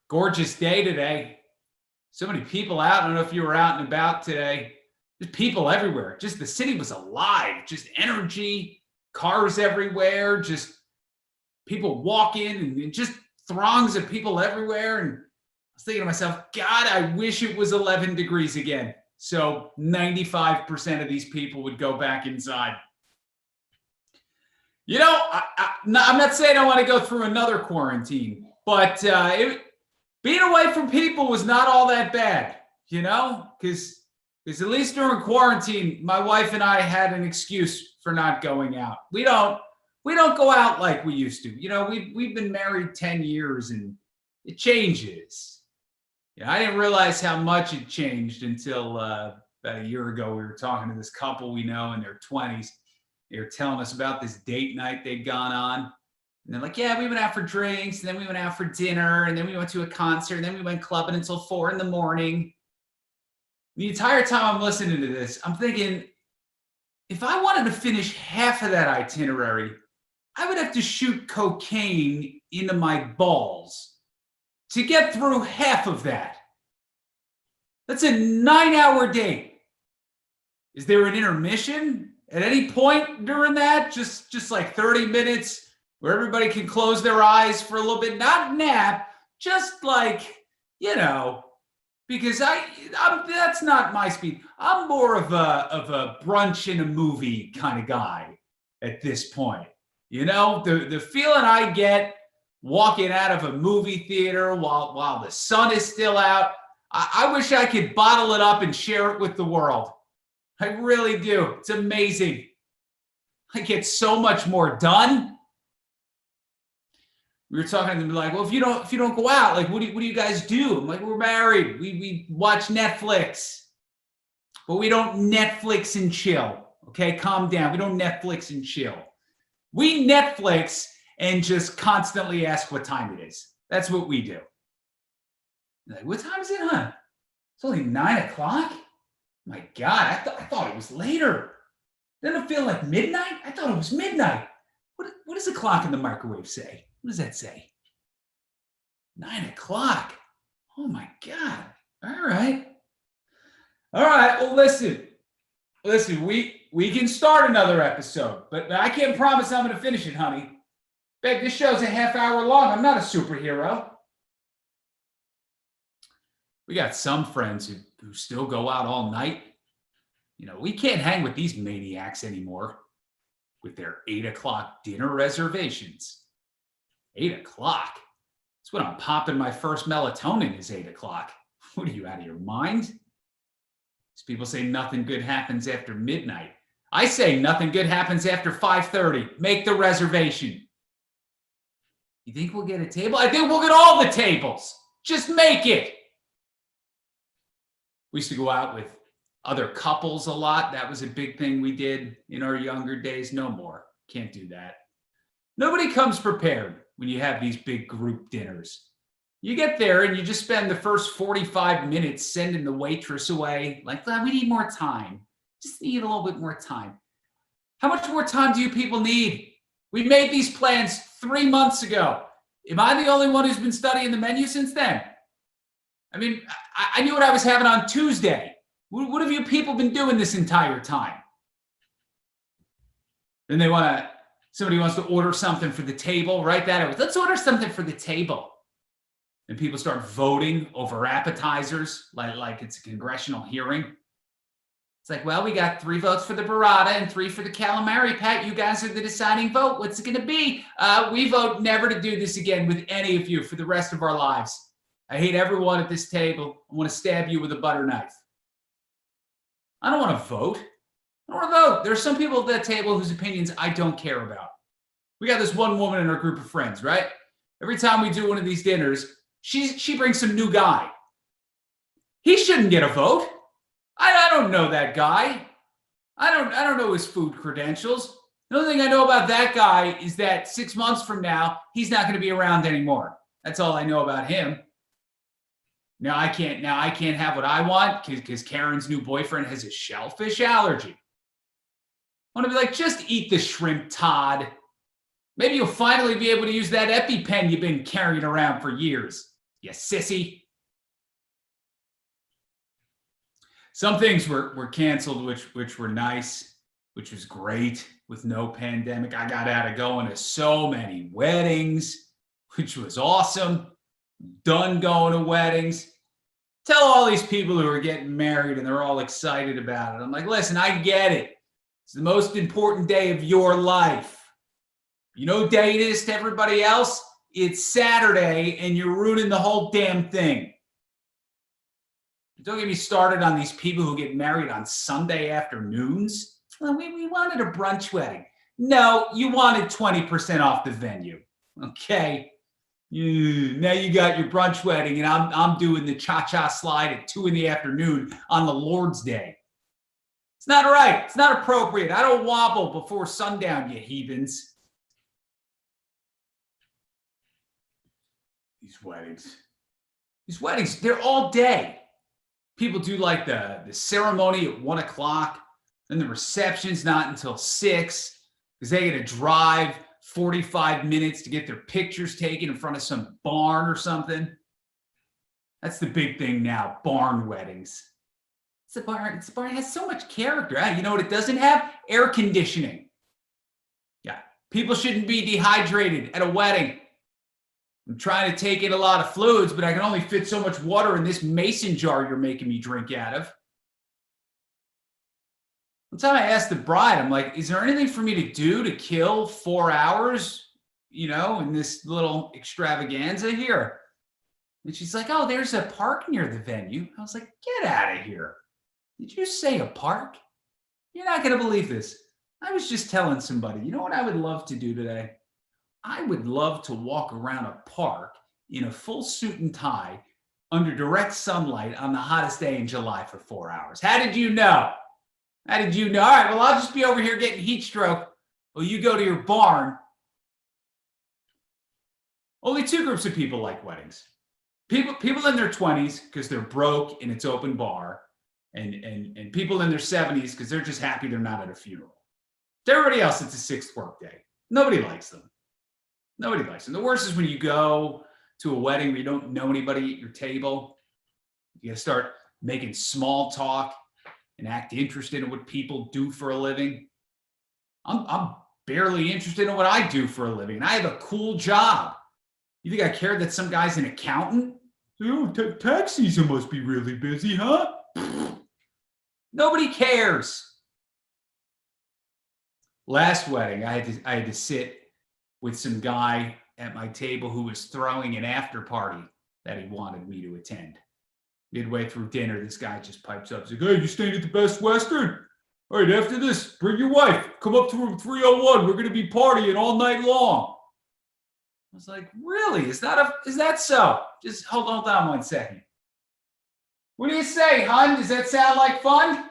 Gorgeous day today. So many people out. I don't know if you were out and about today. Just people everywhere. Just the city was alive. Just energy, cars everywhere, just people walking and just throngs of people everywhere. And I was thinking to myself, God, I wish it was 11 degrees again. So 95% of these people would go back inside. You know, I'm not saying I want to go through another quarantine, but being away from people was not all that bad, you know, because at least during quarantine, my wife and I had an excuse for not going out. We don't go out like we used to. You know, we've been married 10 years and it changes. Yeah, I didn't realize how much it changed until about a year ago. We were talking to this couple we know in their 20s. They were telling us about this date night they'd gone on. And they're like, yeah, we went out for drinks, and then we went out for dinner, and then we went to a concert, and then we went clubbing until 4 a.m. The entire time I'm listening to this, I'm thinking, if I wanted to finish half of that itinerary, I would have to shoot cocaine into my balls to get through half of that. That's a 9-hour date. Is there an intermission at any point during that? Just like 30 minutes where everybody can close their eyes for a little bit, not nap, just like, you know, because that's not my speed. I'm more of a brunch in a movie kind of guy at this point. You know, the feeling I get walking out of a movie theater while the sun is still out, I wish I could bottle it up and share it with the world. I really do. It's amazing. I get so much more done. We were talking to them like, well, if you don't go out, like, what do you guys do? I'm like, we're married. We watch Netflix, but we don't Netflix and chill. Okay, calm down. We don't Netflix and chill. We Netflix and just constantly ask what time it is. That's what we do. Like, what time is it, huh? It's only 9 o'clock. My God, I thought it was later. Doesn't it feel like midnight? I thought it was midnight. What does the clock in the microwave say? What does that say? 9 o'clock. Oh my God. All right. Well, listen, we can start another episode, but I can't promise I'm going to finish it, honey. Babe, this show's a half hour long. I'm not a superhero. We got some friends who still go out all night. You know, we can't hang with these maniacs anymore. with their 8 o'clock dinner reservations. 8 o'clock? That's when I'm popping my first melatonin is 8 o'clock. What are you, out of your mind? These people say nothing good happens after midnight. I say nothing good happens after 5:30. Make the reservation. You think we'll get a table? I think we'll get all the tables. Just make it. We used to go out with other couples a lot. That was a big thing we did in our younger days. No more. Can't do that. Nobody comes prepared when you have these big group dinners. You get there and you just spend the first 45 minutes sending the waitress away. Like, we need more time. Just need a little bit more time. How much more time do you people need? We made these plans 3 months ago. Am I the only one who's been studying the menu since then? I mean, I knew what I was having on Tuesday. What have you people been doing this entire time? Then somebody wants to order something for the table, right? Let's order something for the table. And people start voting over appetizers like it's a congressional hearing. It's like, well, we got 3 votes for the burrata and 3 for the calamari. Pat, you guys are the deciding vote. What's it going to be? We vote never to do this again with any of you for the rest of our lives. I hate everyone at this table. I want to stab you with a butter knife. I don't want to vote. I don't want to vote. There are some people at that table whose opinions I don't care about. We got this one woman in our group of friends, right? Every time we do one of these dinners, she brings some new guy. He shouldn't get a vote. I don't know that guy. I don't know his food credentials. The only thing I know about that guy is that 6 months from now, he's not going to be around anymore. That's all I know about him. Now I can't have what I want because Karen's new boyfriend has a shellfish allergy. I want to be like, just eat the shrimp, Todd. Maybe you'll finally be able to use that EpiPen you've been carrying around for years, you sissy. Some things were canceled, which were nice, which was great with no pandemic. I got out of going to so many weddings, which was awesome. Done going to weddings. Tell all these people who are getting married and they're all excited about it. I'm like, listen, I get it. It's the most important day of your life. You know what day it is to everybody else? It's Saturday and you're ruining the whole damn thing. Don't get me started on these people who get married on Sunday afternoons. Well, we wanted a brunch wedding. No, you wanted 20% off the venue. Okay. Now you got your brunch wedding and I'm doing the cha-cha slide at 2 p.m. on the Lord's Day. It's not right. It's not appropriate. I don't wobble before sundown, you heathens. These weddings, they're all day. People do like the ceremony at 1 o'clock, then the reception's not until 6 because they get to drive 45 minutes to get their pictures taken in front of some barn or something. That's the big thing now, barn weddings. It's a barn. It has so much character. You know what it doesn't have? Air conditioning. Yeah, people shouldn't be dehydrated at a wedding. I'm trying to take in a lot of fluids, but I can only fit so much water in this mason jar you're making me drink out of. One time I asked the bride, I'm like, is there anything for me to do to kill 4 hours, in this little extravaganza here? And she's like, oh, there's a park near the venue. I was like, get out of here. Did you say a park? You're not going to believe this. I was just telling somebody, you know what I would love to do today? I would love to walk around a park in a full suit and tie under direct sunlight on the hottest day in July for 4 hours. How did you know? How did you know? All right, well, I'll just be over here getting heat stroke. Well, you go to your barn. Only 2 groups of people like weddings. People in their 20s because they're broke and it's open bar, and people in their 70s because they're just happy they're not at a funeral. To everybody else, it's a 6th work day. Nobody likes them. Nobody likes them. The worst is when you go to a wedding where you don't know anybody at your table. You got to start making small talk and act interested in what people do for a living. I'm barely interested in what I do for a living, and I have a cool job. You think I care that some guy's an accountant? Oh, tax season must be really busy, huh? Nobody cares. last wedding, I had to sit with some guy at my table who was throwing an after party that he wanted me to attend. Midway through dinner, this guy just pipes up. He's like, "Hey, you staying at the Best Western? All right, after this, bring your wife. Come up to room 301. We're going to be partying all night long." I was like, "Really? Is that so?" Just hold on 1 second. What do you say, hon? Does that sound like fun?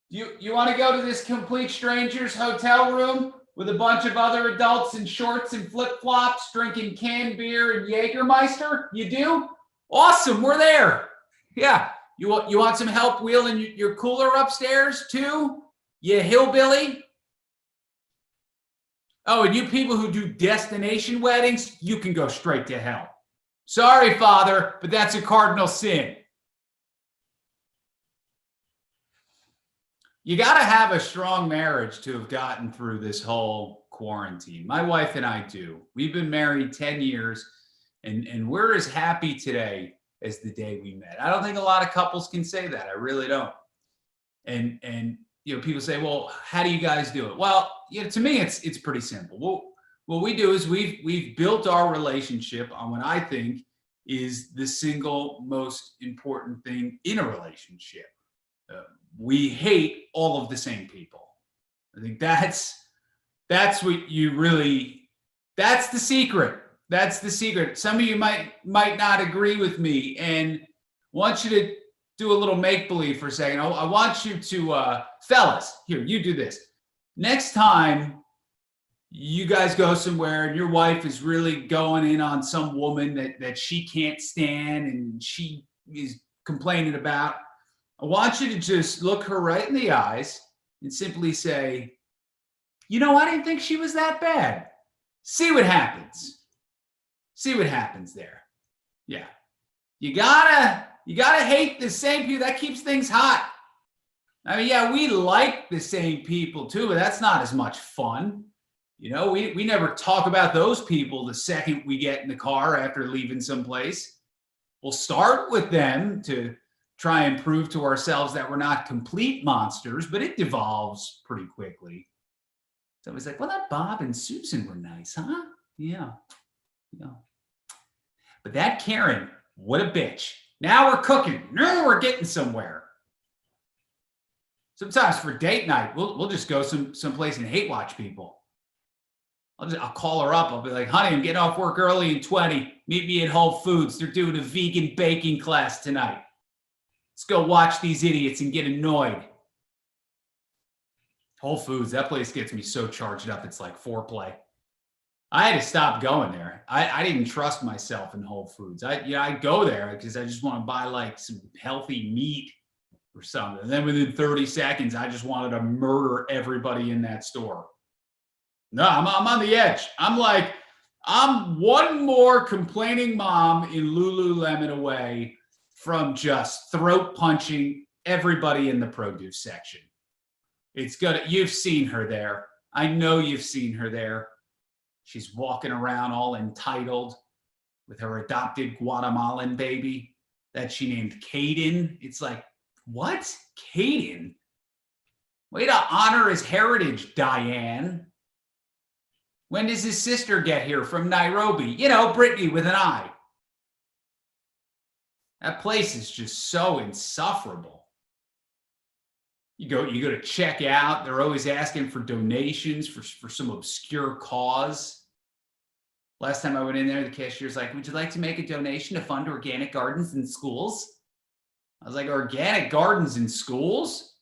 You want to go to this complete stranger's hotel room with a bunch of other adults in shorts and flip-flops drinking canned beer and Jägermeister? You do? Awesome, we're there. Yeah. You want some help wheeling your cooler upstairs too? You hillbilly? Oh, and you people who do destination weddings, you can go straight to hell. Sorry, Father, but that's a cardinal sin. You got to have a strong marriage to have gotten through this whole quarantine. My wife and I do. We've been married 10 years, and we're as happy today as the day we met. I don't think a lot of couples can say that. I really don't. And people say, "Well, how do you guys do it?" Well, to me, it's pretty simple. What we do is we've built our relationship on what I think is the single most important thing in a relationship. We hate all of the same people. I think that's what you really, that's the secret. That's the secret. Some of you might not agree with me, and I want you to do a little make-believe for a second. I want you to, fellas, here, you do this. Next time you guys go somewhere and your wife is really going in on some woman that she can't stand and she is complaining about, I want you to just look her right in the eyes and simply say, "I didn't think she was that bad." See what happens. See what happens there. Yeah. You gotta hate the same people. That keeps things hot. I mean, yeah, we like the same people too, but that's not as much fun. We never talk about those people the second we get in the car after leaving someplace. We'll start with them to try and prove to ourselves that we're not complete monsters, but it devolves pretty quickly. So it was like, "Well, that Bob and Susan were nice, huh?" Yeah. But that Karen, what a bitch. Now we're cooking. Now we're getting somewhere. Sometimes for date night, we'll just go someplace and hate watch people. I'll call her up. I'll be like, "Honey, I'm getting off work early in 20. Meet me at Whole Foods. They're doing a vegan baking class tonight. Let's go watch these idiots and get annoyed." Whole Foods, that place gets me so charged up. It's like foreplay. I had to stop going there. I didn't trust myself in Whole Foods. I go there because I just want to buy like some healthy meat or something. And then within 30 seconds, I just wanted to murder everybody in that store. No, I'm on the edge. I'm one more complaining mom in Lululemon away from just throat punching everybody in the produce section. It's good. You've seen her there. I know you've seen her there. She's walking around all entitled with her adopted Guatemalan baby that she named Caden. It's like, what? Caden? Way to honor his heritage, Diane. When does his sister get here from Nairobi? Brittany with an I. That place is just so insufferable. You go to check out. They're always asking for donations for some obscure cause. Last time I went in there, the cashier's like, "Would you like to make a donation to fund organic gardens in schools?" I was like, "Organic gardens in schools?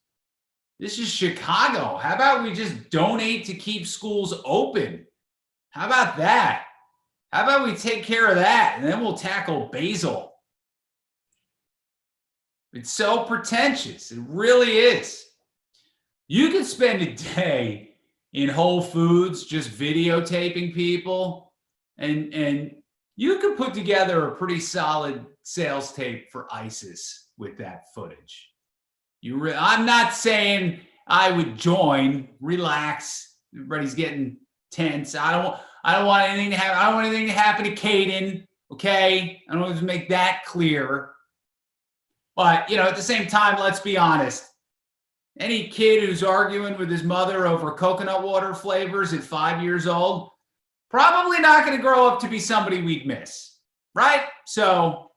This is Chicago. How about we just donate to keep schools open? How about that? How about we take care of that and then we'll tackle basil?" It's so pretentious. It really is. You could spend a day in Whole Foods just videotaping people, and you could put together a pretty solid sales tape for ISIS with that footage. I'm not saying I would join. Relax. Everybody's getting tense. I don't want anything to happen. I don't want anything to happen to Caden. Okay, I don't want to make that clear. But, at the same time, let's be honest. Any kid who's arguing with his mother over coconut water flavors at 5 years old, probably not going to grow up to be somebody we'd miss, right? So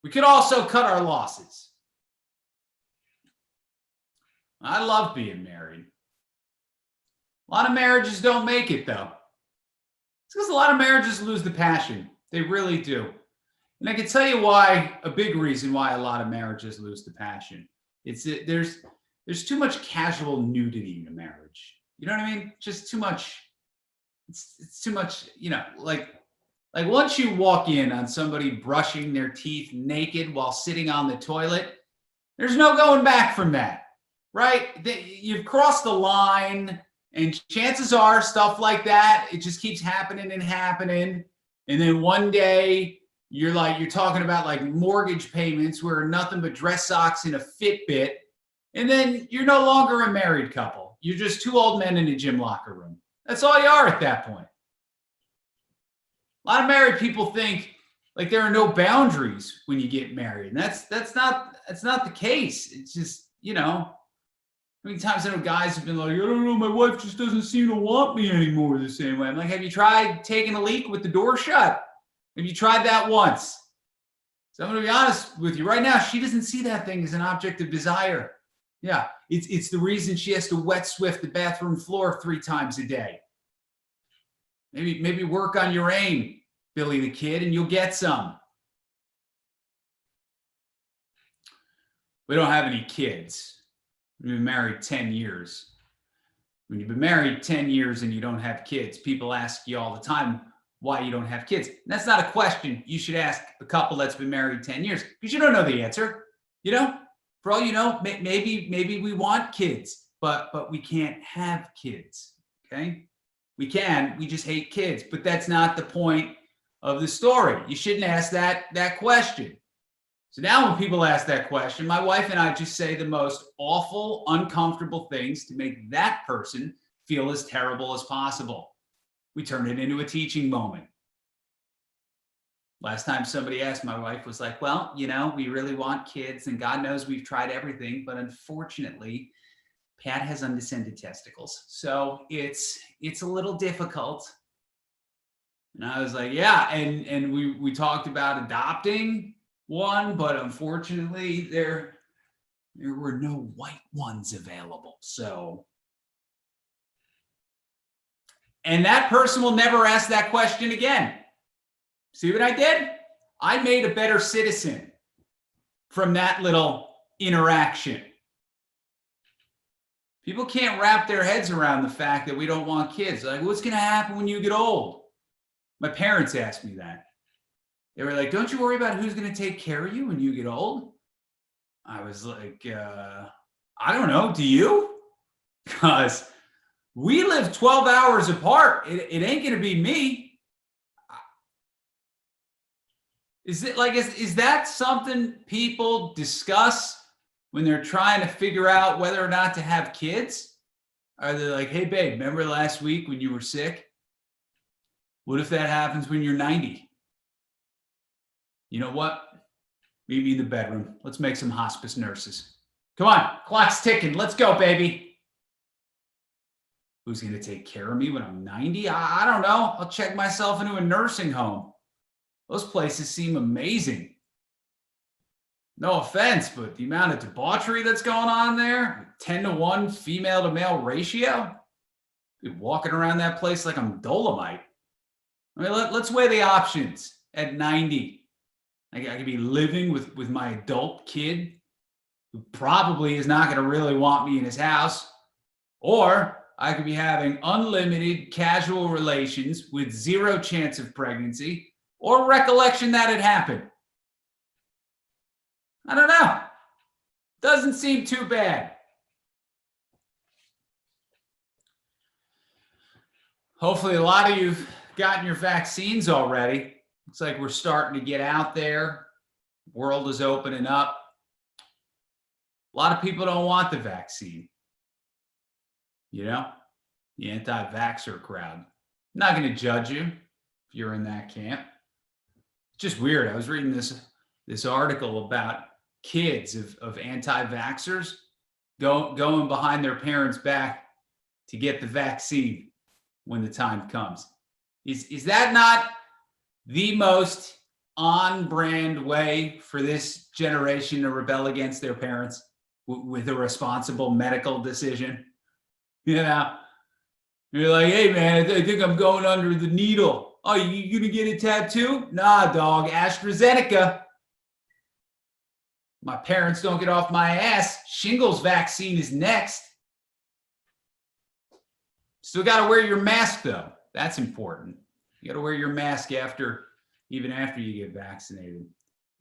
we could also cut our losses. I love being married. A lot of marriages don't make it, though. It's because a lot of marriages lose the passion. They really do. And I can tell you why, a big reason why a lot of marriages lose the passion. It's that there's too much casual nudity in a marriage. You know what I mean? Just too much. It's too much, you know, like once you walk in on somebody brushing their teeth naked while sitting on the toilet, there's no going back from that, right? You've crossed the line, and chances are stuff like that, it just keeps happening and happening. And then one day you're talking about like mortgage payments where nothing but dress socks and a Fitbit. And then you're no longer a married couple. You're just two old men in a gym locker room. That's all you are at that point. A lot of married people think like there are no boundaries when you get married. And that's not the case. It's just, you know, how many times I know guys have been like, I don't know, my wife just doesn't seem to want me anymore the same way. I'm like, have you tried taking a leak with the door shut? Have you tried that once? So I'm going to be honest with you right now. She doesn't see that thing as an object of desire. Yeah, it's the reason she has to wet swift the bathroom floor 3 times a day. Maybe work on your aim, Billy the Kid, and you'll get some. We don't have any kids. We've been married 10 years. When you've been married 10 years and you don't have kids, people ask you all the time why you don't have kids. And that's not a question you should ask a couple that's been married 10 years because you don't know the answer. You know, for all you know, maybe we want kids, but we can't have kids. Okay. We just hate kids, but that's not the point of the story. You shouldn't ask that question. So now when people ask that question, my wife and I just say the most awful, uncomfortable things to make that person feel as terrible as possible. We turn it into a teaching moment. Last time somebody asked, my wife was like, well, you know, we really want kids and God knows we've tried everything, but unfortunately, Pat has undescended testicles. So it's a little difficult. And I was like, yeah. And we talked about adopting one, but unfortunately there were no white ones available. So, and that person will never ask that question again. See what I did? I made a better citizen from that little interaction. People can't wrap their heads around the fact that we don't want kids. Like, what's going to happen when you get old? My parents asked me that. They were like, don't you worry about who's going to take care of you when you get old? I was like, I don't know. Do you? Because we live 12 hours apart. It ain't going to be me. Is that something people discuss when they're trying to figure out whether or not to have kids? Are they like, hey, babe, remember last week when you were sick? What if that happens when you're 90? You know what? Meet me in the bedroom. Let's make some hospice nurses. Come on, clock's ticking. Let's go, baby. Who's going to take care of me when I'm 90? I don't know. I'll check myself into a nursing home. Those places seem amazing. No offense, but the amount of debauchery that's going on there, 10-to-1 female to male ratio, be walking around that place like I'm Dolomite. I mean, let's weigh the options at 90. I could be living with my adult kid who probably is not going to really want me in his house, or I could be having unlimited casual relations with 0 chance of pregnancy or recollection that it happened. I don't know. Doesn't seem too bad. Hopefully a lot of you've gotten your vaccines already. Looks like we're starting to get out there. World is opening up. A lot of people don't want the vaccine. You know, the anti-vaxxer crowd. I'm not going to judge you if you're in that camp. It's just weird. I was reading this article about kids of anti-vaxxers. going behind their parents' back to get the vaccine when the time comes. Is that not the most on-brand way for this generation to rebel against their parents with a responsible medical decision? You know, you're like, hey man, I think I'm going under the needle. Oh, you gonna get a tattoo? Nah, dog, AstraZeneca. My parents don't get off my ass. Shingles vaccine is next. Still got to wear your mask though. That's important. You got to wear your mask even after you get vaccinated.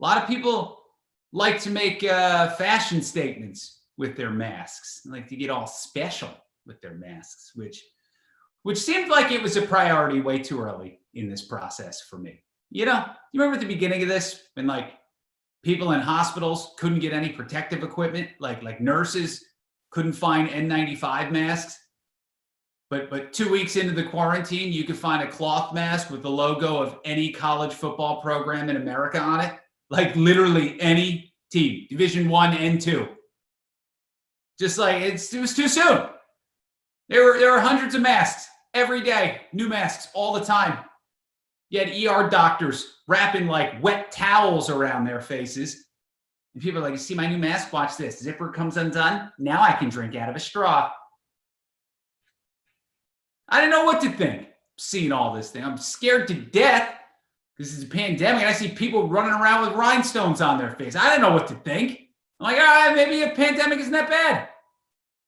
A lot of people like to make fashion statements with their masks. They like to get all special with their masks, which seemed like it was a priority way too early in this process for me. You know, you remember at the beginning of this when like people in hospitals couldn't get any protective equipment, like nurses couldn't find N95 masks. But 2 weeks into the quarantine, you could find a cloth mask with the logo of any college football program in America on it. Like literally any team, Division I and II. Just like it was too soon. There were hundreds of masks every day, new masks all the time. You had ER doctors wrapping like wet towels around their faces. And people are like, you see my new mask? Watch this. Zipper comes undone. Now I can drink out of a straw. I didn't know what to think seeing all this thing. I'm scared to death because it's a pandemic. And I see people running around with rhinestones on their face. I didn't know what to think. I'm like, all right, maybe a pandemic isn't that bad.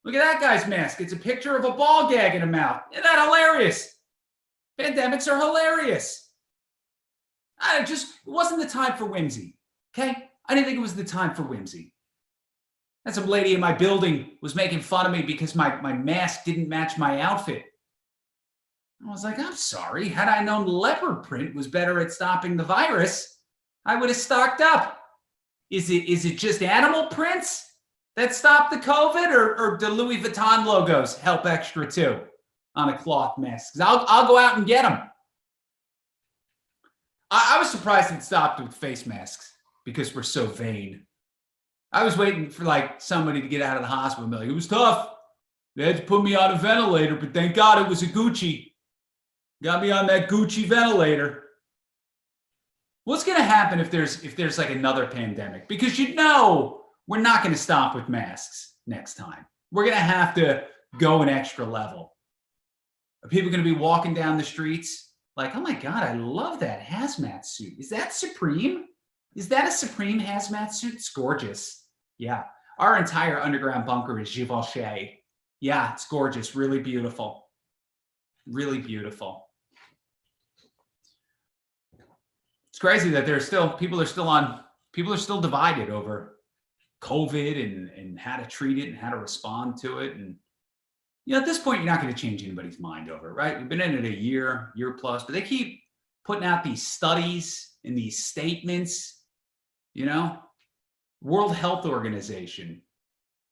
Look at that guy's mask. It's a picture of a ball gag in a mouth. Isn't that hilarious? Pandemics are hilarious. It wasn't the time for whimsy, okay? I didn't think it was the time for whimsy. And some lady in my building was making fun of me because my mask didn't match my outfit. I was like, I'm sorry. Had I known leopard print was better at stopping the virus, I would have stocked up. Is it just animal prints that stop the COVID, or do Louis Vuitton logos help extra too on a cloth mask? 'Cause I'll go out and get them. I was surprised it stopped with face masks because we're so vain. I was waiting for like somebody to get out of the hospital and be like, it was tough. They had to put me on a ventilator, but thank God it was a Gucci. Got me on that Gucci ventilator. What's going to happen if there's like another pandemic? Because we're not going to stop with masks next time. We're going to have to go an extra level. Are people going to be walking down the streets like, oh my God, I love that hazmat suit. Is that Supreme? Is that a Supreme hazmat suit? It's gorgeous. Yeah. Our entire underground bunker is Givenchy. Yeah, it's gorgeous. Really beautiful. Really beautiful. It's crazy that people are still divided over COVID and how to treat it and how to respond to it. And at this point, you're not going to change anybody's mind over it, right? We've been in it a year plus, but they keep putting out these studies and these statements. World Health Organization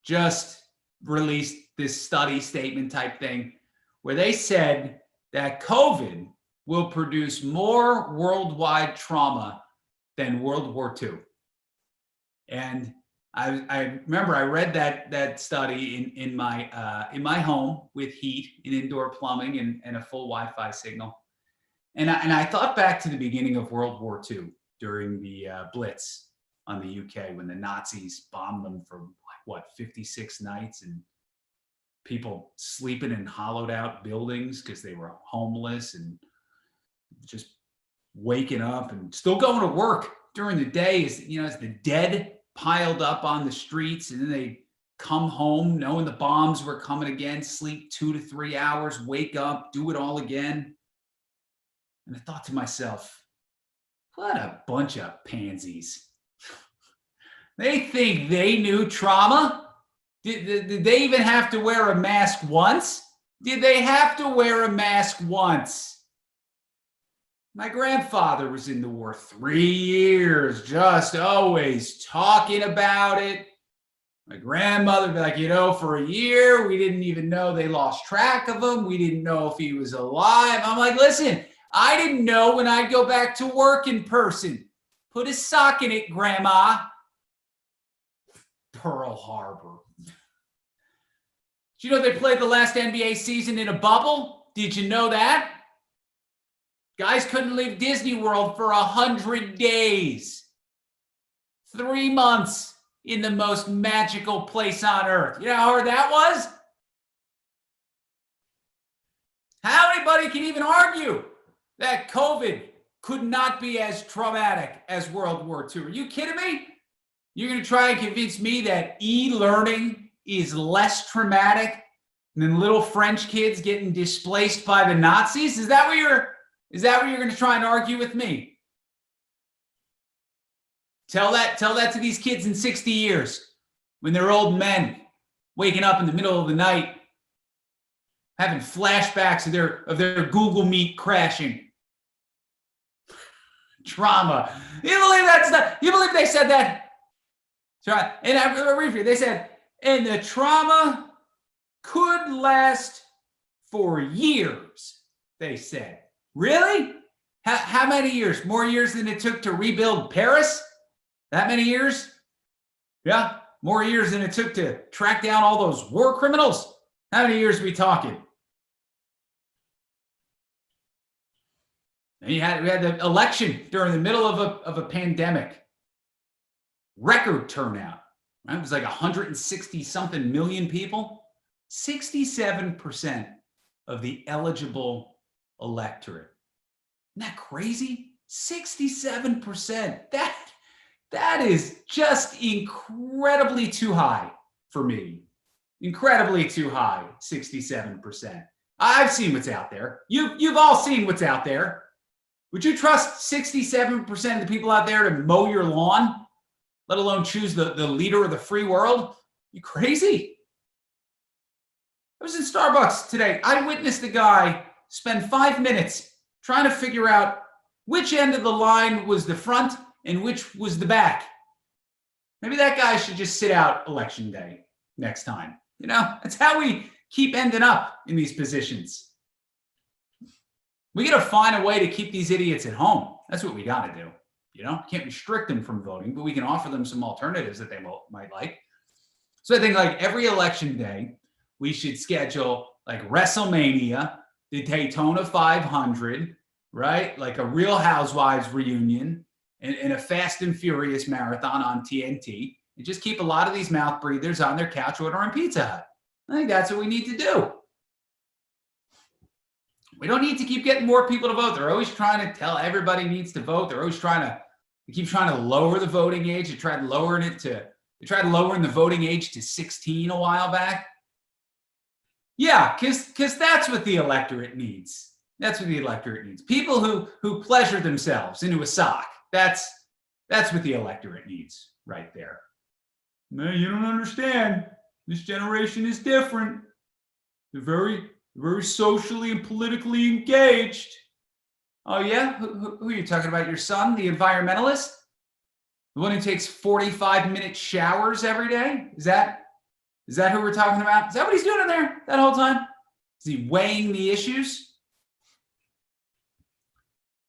just released this study statement type thing where they said that COVID will produce more worldwide trauma than World War II. And I remember I read that study in my home with heat and indoor plumbing and a full Wi-Fi signal. And I thought back to the beginning of World War II during the Blitz on the UK when the Nazis bombed them for 56 nights and people sleeping in hollowed out buildings because they were homeless and just waking up and still going to work during the day as the dead piled up on the streets, and then they come home knowing the bombs were coming again, sleep 2 to 3 hours, wake up, do it all again. And I thought to myself, what a bunch of pansies. They think they knew trauma? Did they even have to wear a mask once? Did they have to wear a mask once? My grandfather was in the war 3 years, just always talking about it. My grandmother would be like, for a year, we didn't even know they lost track of him. We didn't know if he was alive. I'm like, listen, I didn't know when I'd go back to work in person. Put a sock in it, Grandma. Pearl Harbor. Did you know they played the last NBA season in a bubble? Did you know that? Guys couldn't leave Disney World for 100 days. 3 months in the most magical place on earth. You know how hard that was? How anybody can even argue that COVID could not be as traumatic as World War II? Are you kidding me? You're going to try and convince me that e-learning is less traumatic than little French kids getting displaced by the Nazis? Is that what you're going to try and argue with me? Tell that to these kids in 60 years when they're old men waking up in the middle of the night having flashbacks of their Google Meet crashing. Trauma. You believe they said that? And I read for you. They said, and the trauma could last for years, they said. Really? How many years? More years than it took to rebuild Paris? That many years? Yeah, more years than it took to track down all those war criminals? How many years are we talking? And we had the election during the middle of a pandemic. Record turnout. Right? It was like 160 something million people. 67% of the eligible electorate. Isn't that crazy? 67%. That is just incredibly too high for me. Incredibly too high, 67%. I've seen what's out there. You've all seen what's out there. Would you trust 67% of the people out there to mow your lawn, let alone choose the leader of the free world? You crazy? I was in Starbucks today. I witnessed a guy spend 5 minutes trying to figure out which end of the line was the front and which was the back. Maybe that guy should just sit out election day next time. You know, that's how we keep ending up in these positions. We got to find a way to keep these idiots at home. That's what we got to do. You know, can't restrict them from voting, but we can offer them some alternatives that they might like. So I think like every election day, we should schedule like WrestleMania, the Daytona 500, right? Like a Real Housewives reunion and a Fast and Furious marathon on TNT. And just keep a lot of these mouth breathers on their couch ordering Pizza Hut. I think that's what we need to do. We don't need to keep getting more people to vote. They're always trying to tell everybody needs to vote. They're always trying to lower the voting age. They tried lowering the voting age to 16 a while back. Yeah, because that's what the electorate needs. That's what the electorate needs. People who pleasure themselves into a sock. That's what the electorate needs right there. No, you don't understand. This generation is different. They're very socially and politically engaged. Oh yeah? Who are you talking about? Your son, the environmentalist? The one who takes 45-minute showers every day? Is that who we're talking about? Is that what he's doing in there that whole time? Is he weighing the issues?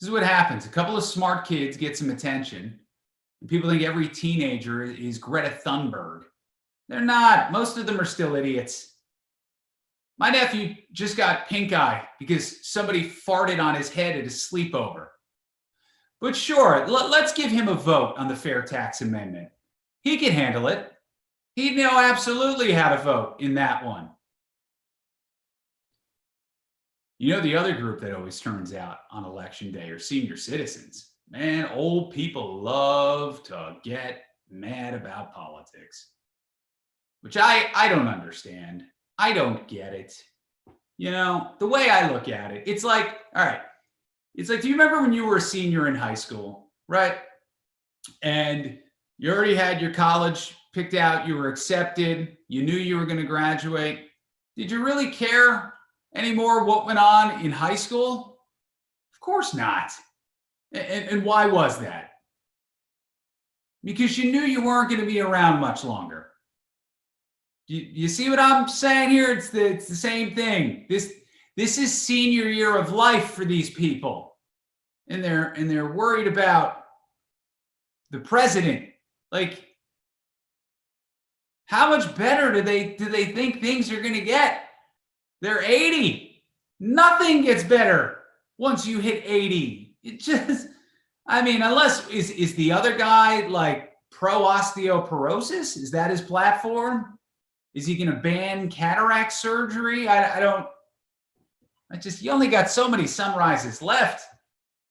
This is what happens. A couple of smart kids get some attention. And people think every teenager is Greta Thunberg. They're not. Most of them are still idiots. My nephew just got pink eye because somebody farted on his head at a sleepover. But sure, let's give him a vote on the Fair Tax Amendment. He can handle it. He'd know absolutely how to vote in that one. You know, the other group that always turns out on election day are senior citizens. Man, old people love to get mad about politics, which I don't understand. I don't get it. You know, the way I look at it, it's like, all right, it's like, do you remember when you were a senior in high school, right? And you already had your college picked out, you were accepted, you knew you were going to graduate. Did you really care anymore what went on in high school? Of course not. And why was that? Because you knew you weren't going to be around much longer. You see what I'm saying here? It's the same thing. This is senior year of life for these people. And they're worried about the president. Like, How much better do they think things are going to get? They're 80. Nothing gets better once you hit 80. It just, I mean, unless is the other guy like pro osteoporosis? Is that his platform? Is he going to ban cataract surgery? You only got so many sunrises left.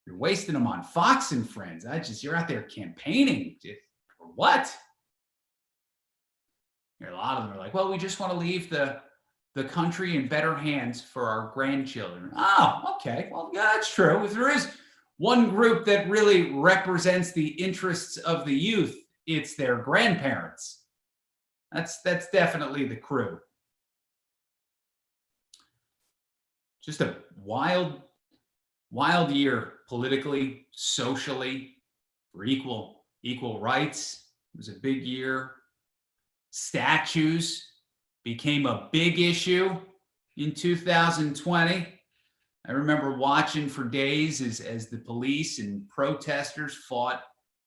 You're wasting them on Fox and Friends. You're out there campaigning for what? A lot of them are like, well, we just want to leave the country in better hands for our grandchildren. Oh, okay. Well, yeah, that's true. If there is one group that really represents the interests of the youth, it's their grandparents. That's definitely the crew. Just a wild year politically, socially, for equal rights. It was a big year. Statues became a big issue in 2020. I remember watching for days as the police and protesters fought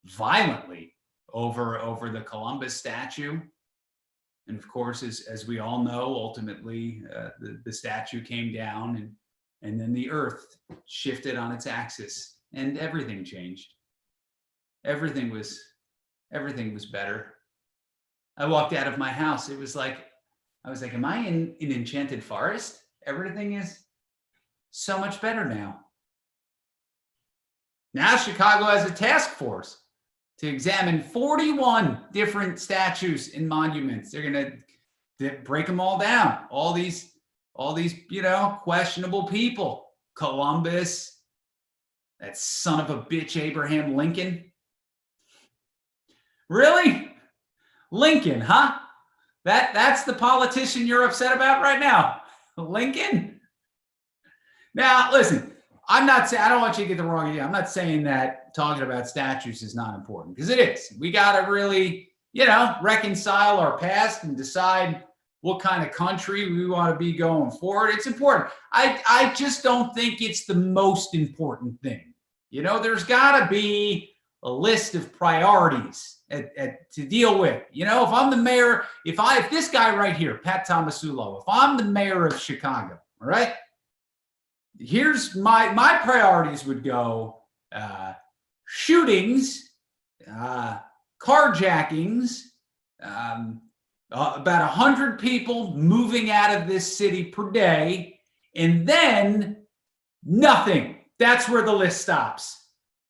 violently over the Columbus statue. And of course, as we all know, ultimately the statue came down and then the earth shifted on its axis and everything changed. Everything was better. I walked out of my house. I was like, am I in an enchanted forest? Everything is so much better now. Now Chicago has a task force to examine 41 different statues and monuments. They're going to break them all down. All these, questionable people. Columbus, that son of a bitch, Abraham Lincoln. Really? Lincoln, huh? That's the politician you're upset about right now. Lincoln? Now, listen, I don't want you to get the wrong idea. I'm not saying that talking about statues is not important, because it is. We got to really, reconcile our past and decide what kind of country we want to be going forward. It's important. I just don't think it's the most important thing. There's got to be a list of priorities to deal with. If I'm the mayor, if this guy right here, Pat Tomasulo, if I'm the mayor of Chicago, all right, here's my priorities would go shootings, carjackings, about 100 people moving out of this city per day, and then nothing. That's where the list stops.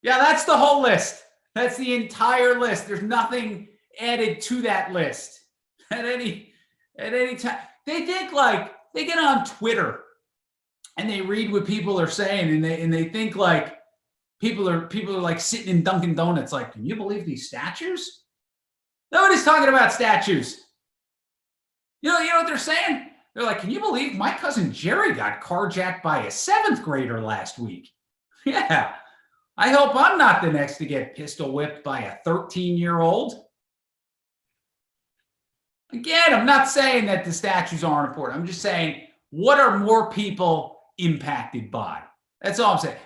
Yeah, that's the whole list. That's the entire list. There's nothing added to that list at any time. They think like they get on Twitter and they read what people are saying, and they think like people are like sitting in Dunkin' Donuts like, can you believe these statues? Nobody's talking about statues. You know what they're saying? They're like, can you believe my cousin Jerry got carjacked by a 7th grader last week? Yeah. I hope I'm not the next to get pistol whipped by a 13-year-old. Again, I'm not saying that the statues aren't important. I'm just saying, what are more people impacted by? That's all I'm saying.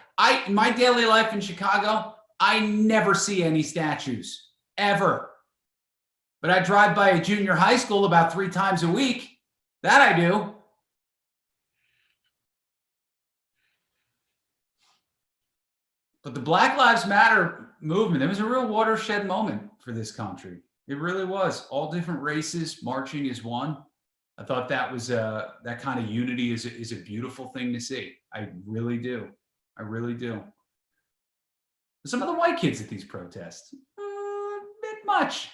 In my daily life in Chicago, I never see any statues, ever. But I drive by a junior high school about 3 times a week. That I do. But the Black Lives Matter movement, it was a real watershed moment for this country. It really was. All different races marching as one. I thought that was that kind of unity is a beautiful thing to see. I really do. I really do. Some of the white kids at these protests, a bit much.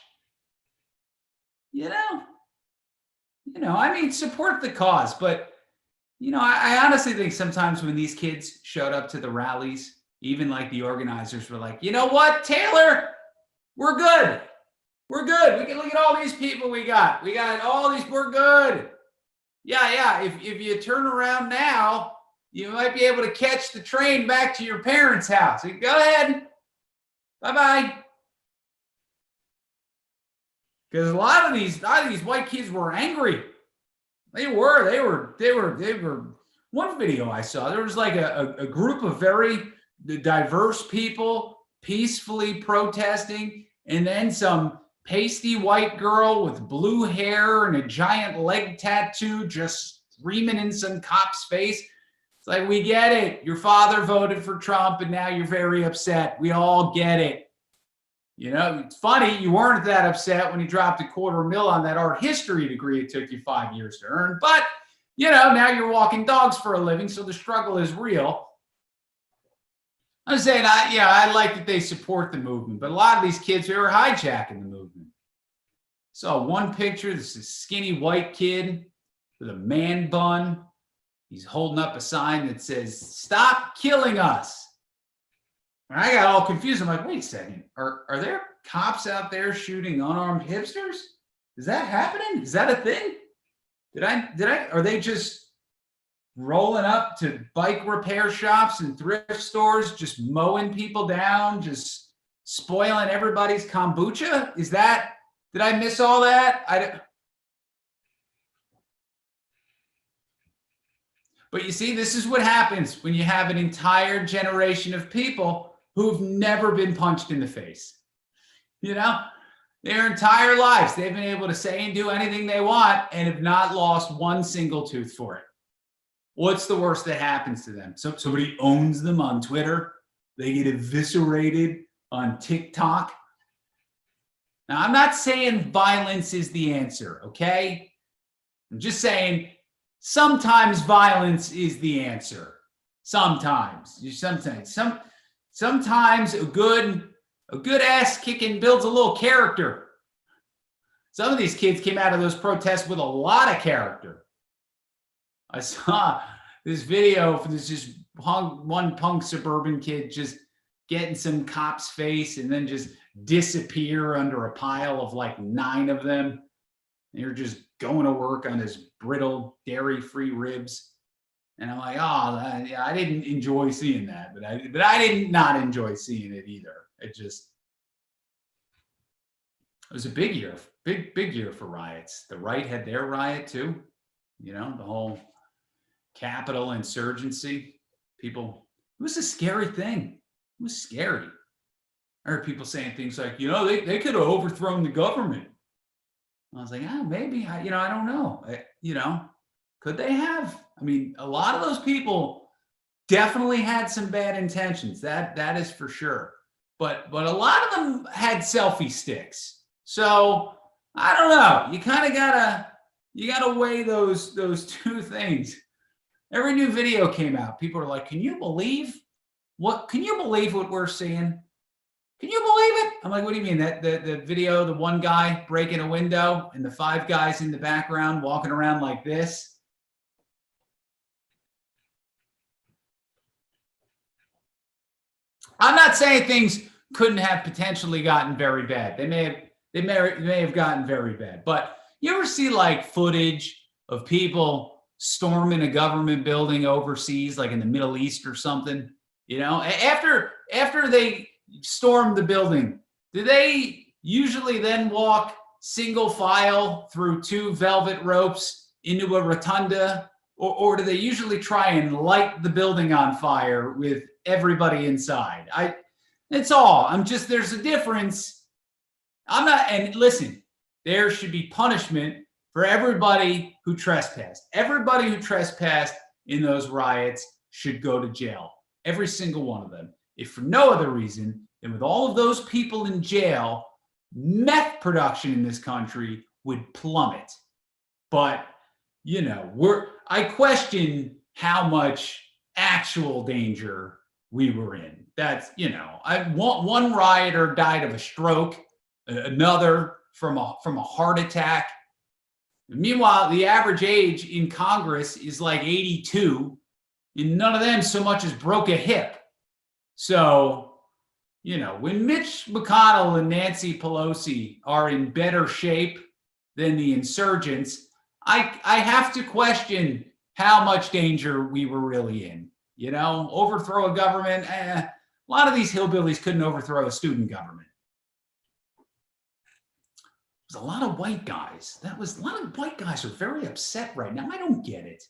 I mean, support the cause, but I honestly think sometimes when these kids showed up to the rallies, even like the organizers were like, you know what, Taylor, we're good. We're good. We can look at all these people we got. We got all these, we're good. Yeah. If you turn around now, you might be able to catch the train back to your parents' house. So go ahead. Bye-bye. Because a lot of these white kids were angry. They were. One video I saw, there was like a group of very diverse people peacefully protesting, and then some pasty white girl with blue hair and a giant leg tattoo just screaming in some cop's face. It's like, we get it. Your father voted for Trump and now you're very upset. We all get it. You know, it's funny, you weren't that upset when he dropped $250,000 on that art history degree it took you 5 years to earn. But, you know, now you're walking dogs for a living, so the struggle is real. I'm saying, I like that they support the movement, but a lot of these kids, they were hijacking the movement. Saw one picture, this is a skinny white kid with a man bun. He's holding up a sign that says, "Stop killing us." And I got all confused. I'm like, wait a second, are there cops out there shooting unarmed hipsters? Is that happening? Is that a thing? Are they just rolling up to bike repair shops and thrift stores, just mowing people down, just spoiling everybody's kombucha? Did I miss all that? But you see, this is what happens when you have an entire generation of people who've never been punched in the face. You know, their entire lives, they've been able to say and do anything they want and have not lost one single tooth for it. What's the worst that happens to them? Somebody owns them on Twitter. They get eviscerated on TikTok. Now, I'm not saying violence is the answer, okay? I'm just saying sometimes violence is the answer. Sometimes a good ass kicking builds a little character. Some of these kids came out of those protests with a lot of character. I saw this video from this one punk suburban kid just getting some cop's face and then just disappear under a pile of like 9 of them. They're just going to work on his brittle dairy-free ribs. And I'm like, I didn't enjoy seeing that, but I did not enjoy seeing it either. It was a big year, big year for riots. The right had their riot too. You know, the whole Capitol insurgency. People, it was a scary thing. It was scary. I heard people saying things like, you know, they could have overthrown the government. I was like, maybe, I don't know. Could they have? I mean, a lot of those people definitely had some bad intentions. That is for sure. But a lot of them had selfie sticks. So I don't know. You kind of gotta weigh those two things. Every new video came out. People are like, can you believe what we're seeing? Can you believe it? I'm like, what do you mean? That the video, the one guy breaking a window and the 5 guys in the background walking around like this. I'm not saying things couldn't have potentially gotten very bad. They may have gotten very bad. But you ever see like footage of people storming a government building overseas, like in the Middle East or something? You know, after they storm the building, do they usually then walk single file through 2 velvet ropes into a rotunda, or do they usually try and light the building on fire with everybody inside? There's a difference. And listen, there should be punishment for everybody who trespassed. Everybody who trespassed in those riots should go to jail. Every single one of them. If for no other reason than with all of those people in jail, meth production in this country would plummet. But, you know, I question how much actual danger we were in. That's, you know, one rioter died of a stroke, another from a heart attack. Meanwhile, the average age in Congress is like 82, and none of them so much as broke a hip. So, you know, when Mitch McConnell and Nancy Pelosi are in better shape than the insurgents, I have to question how much danger we were really in. You know, overthrow a government. A lot of these hillbillies couldn't overthrow a student government. There's a lot of white guys. A lot of white guys are very upset right now. I don't get it.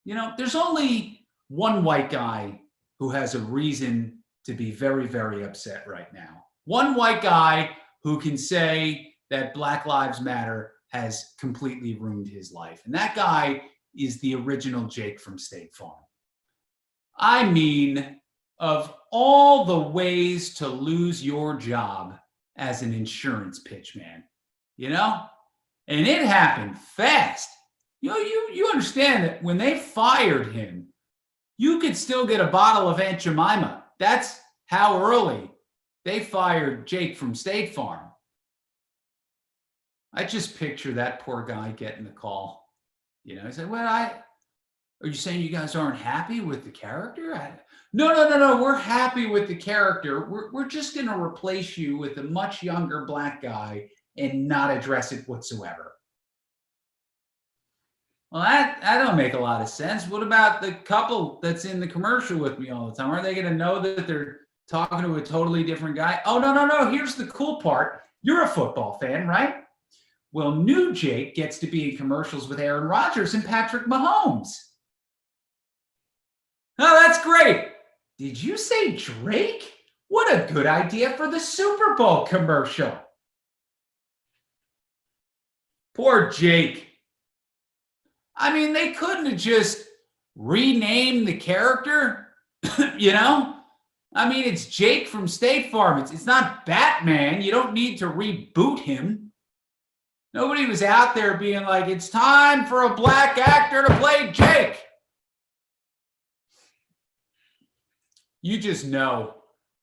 You know, there's only one white guy who has a reason to be very, very upset right now. One white guy who can say that Black Lives Matter has completely ruined his life. And that guy is the original Jake from State Farm. I mean, of all the ways to lose your job as an insurance pitch man, you know? And it happened fast. You understand that when they fired him, you could still get a bottle of Aunt Jemima. That's how early they fired Jake from State Farm. I just picture that poor guy getting the call. You know, he said, well, are you saying you guys aren't happy with the character? No. We're happy with the character. We're just going to replace you with a much younger black guy and not address it whatsoever. Well, that don't make a lot of sense. What about the couple that's in the commercial with me all the time? Are they going to know that they're talking to a totally different guy? Oh, no. Here's the cool part. You're a football fan, right? Well, new Jake gets to be in commercials with Aaron Rodgers and Patrick Mahomes. Oh, that's great. Did you say Drake? What a good idea for the Super Bowl commercial. Poor Jake. I mean, they couldn't have just renamed the character, you know? I mean, it's Jake from State Farm. It's not Batman. You don't need to reboot him. Nobody was out there being like, it's time for a black actor to play Jake. You just know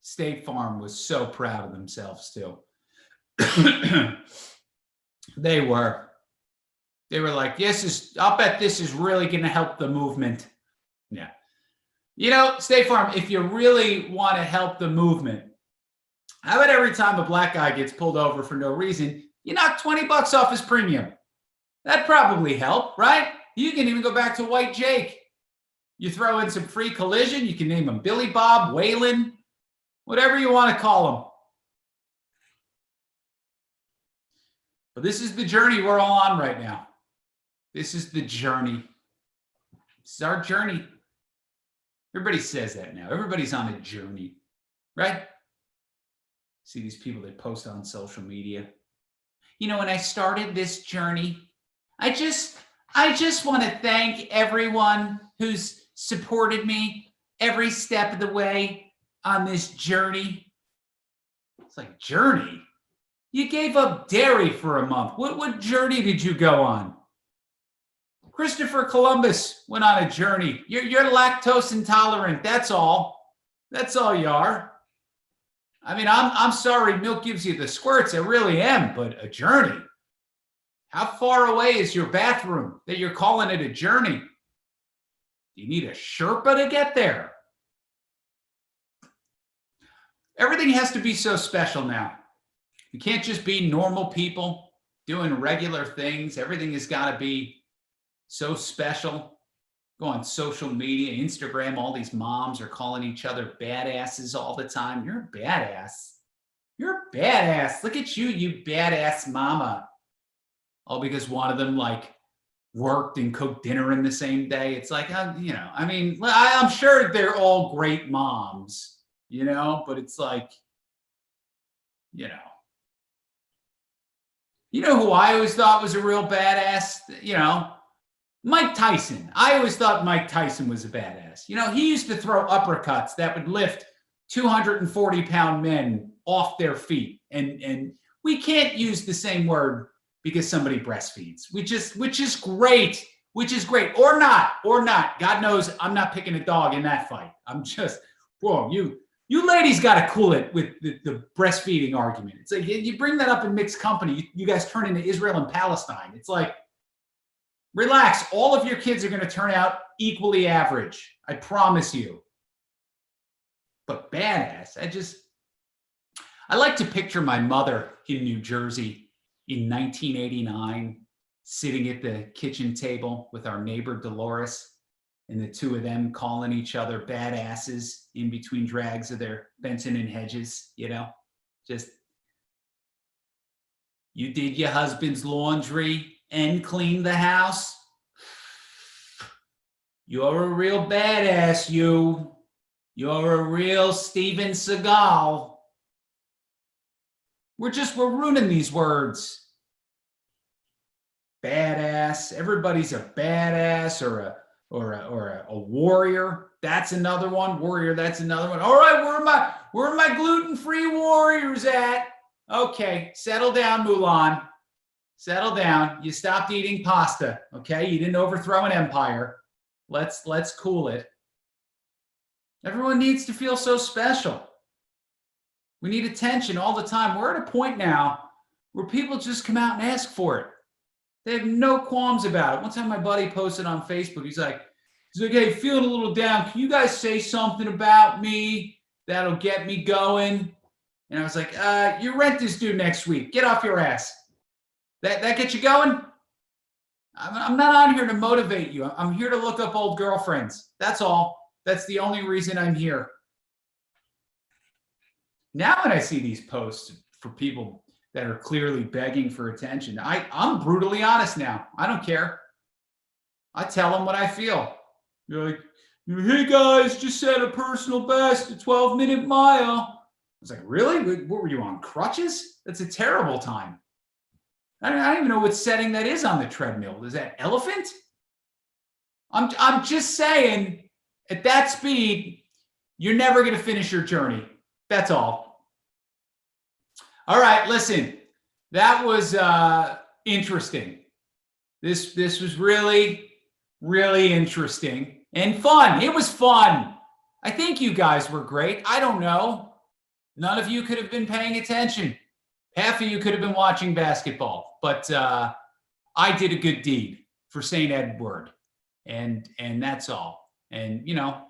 State Farm was so proud of themselves too. They were like, I'll bet this is really going to help the movement. Yeah. You know, State Farm, if you really want to help the movement, how about every time a black guy gets pulled over for no reason, you knock $20 off his premium? That'd probably help, right? You can even go back to White Jake. You throw in some free collision. You can name him Billy Bob, Waylon, whatever you want to call him. But this is the journey we're all on right now. This is the journey. This is our journey. Everybody says that now. Everybody's on a journey, right? See these people that post on social media. You know, when I started this journey, I just want to thank everyone who's supported me every step of the way on this journey. It's like, journey? You gave up dairy for a month. What journey did you go on? Christopher Columbus went on a journey. You're lactose intolerant. That's all. That's all you are. I mean, I'm sorry milk gives you the squirts. I really am, but a journey. How far away is your bathroom that you're calling it a journey? You need a Sherpa to get there. Everything has to be so special now. You can't just be normal people doing regular things. Everything has got to be so special. Go on social media, Instagram, all these moms are calling each other badasses all the time. You're a badass. You're a badass. Look at you, you badass mama. All because one of them like worked and cooked dinner in the same day. It's like, you know, I mean, I'm sure they're all great moms, you know, but it's like, you know who I always thought was a real badass, you know, Mike Tyson. I always thought Mike Tyson was a badass. You know, he used to throw uppercuts that would lift 240-pound men off their feet. And we can't use the same word because somebody breastfeeds, which is great, or not. God knows I'm not picking a dog in that fight. I'm just, whoa, you ladies got to cool it with the breastfeeding argument. It's like, you bring that up in mixed company, you guys turn into Israel and Palestine. It's like, relax. All of your kids are going to turn out equally average. I promise you. But badass. I like to picture my mother in New Jersey in 1989, sitting at the kitchen table with our neighbor Dolores, and the two of them calling each other badasses in between drags of their Benson and Hedges, you know, just, you did your husband's laundry and clean the house. You're a real badass, you. You're a real Steven Seagal. We're ruining these words. Badass. Everybody's a badass or a warrior. That's another one. Warrior, that's another one. All right, where are my gluten-free warriors at? Okay, settle down, Mulan. Settle down. You stopped eating pasta, okay? You didn't overthrow an empire. Let's cool it. Everyone needs to feel so special. We need attention all the time. We're at a point now where people just come out and ask for it. They have no qualms about it. One time my buddy posted on Facebook, he's like, hey, feeling a little down. Can you guys say something about me that'll get me going? And I was like, your rent is due next week. Get off your ass. That get you going? I'm not on here to motivate you. I'm here to look up old girlfriends. That's all. That's the only reason I'm here. Now when I see these posts for people that are clearly begging for attention, I'm brutally honest now. I don't care. I tell them what I feel. You're like, hey guys, just set a personal best, a 12-minute mile. I was like, really? What were you on, crutches? That's a terrible time. I don't even know what setting that is on the treadmill. Is that elephant? I'm just saying, at that speed, you're never going to finish your journey. That's all. All right, listen, that was interesting. This was really, really interesting and fun. It was fun. I think you guys were great. I don't know. None of you could have been paying attention. Half of you could have been watching basketball, but I did a good deed for St. Edward, and that's all. And, you know,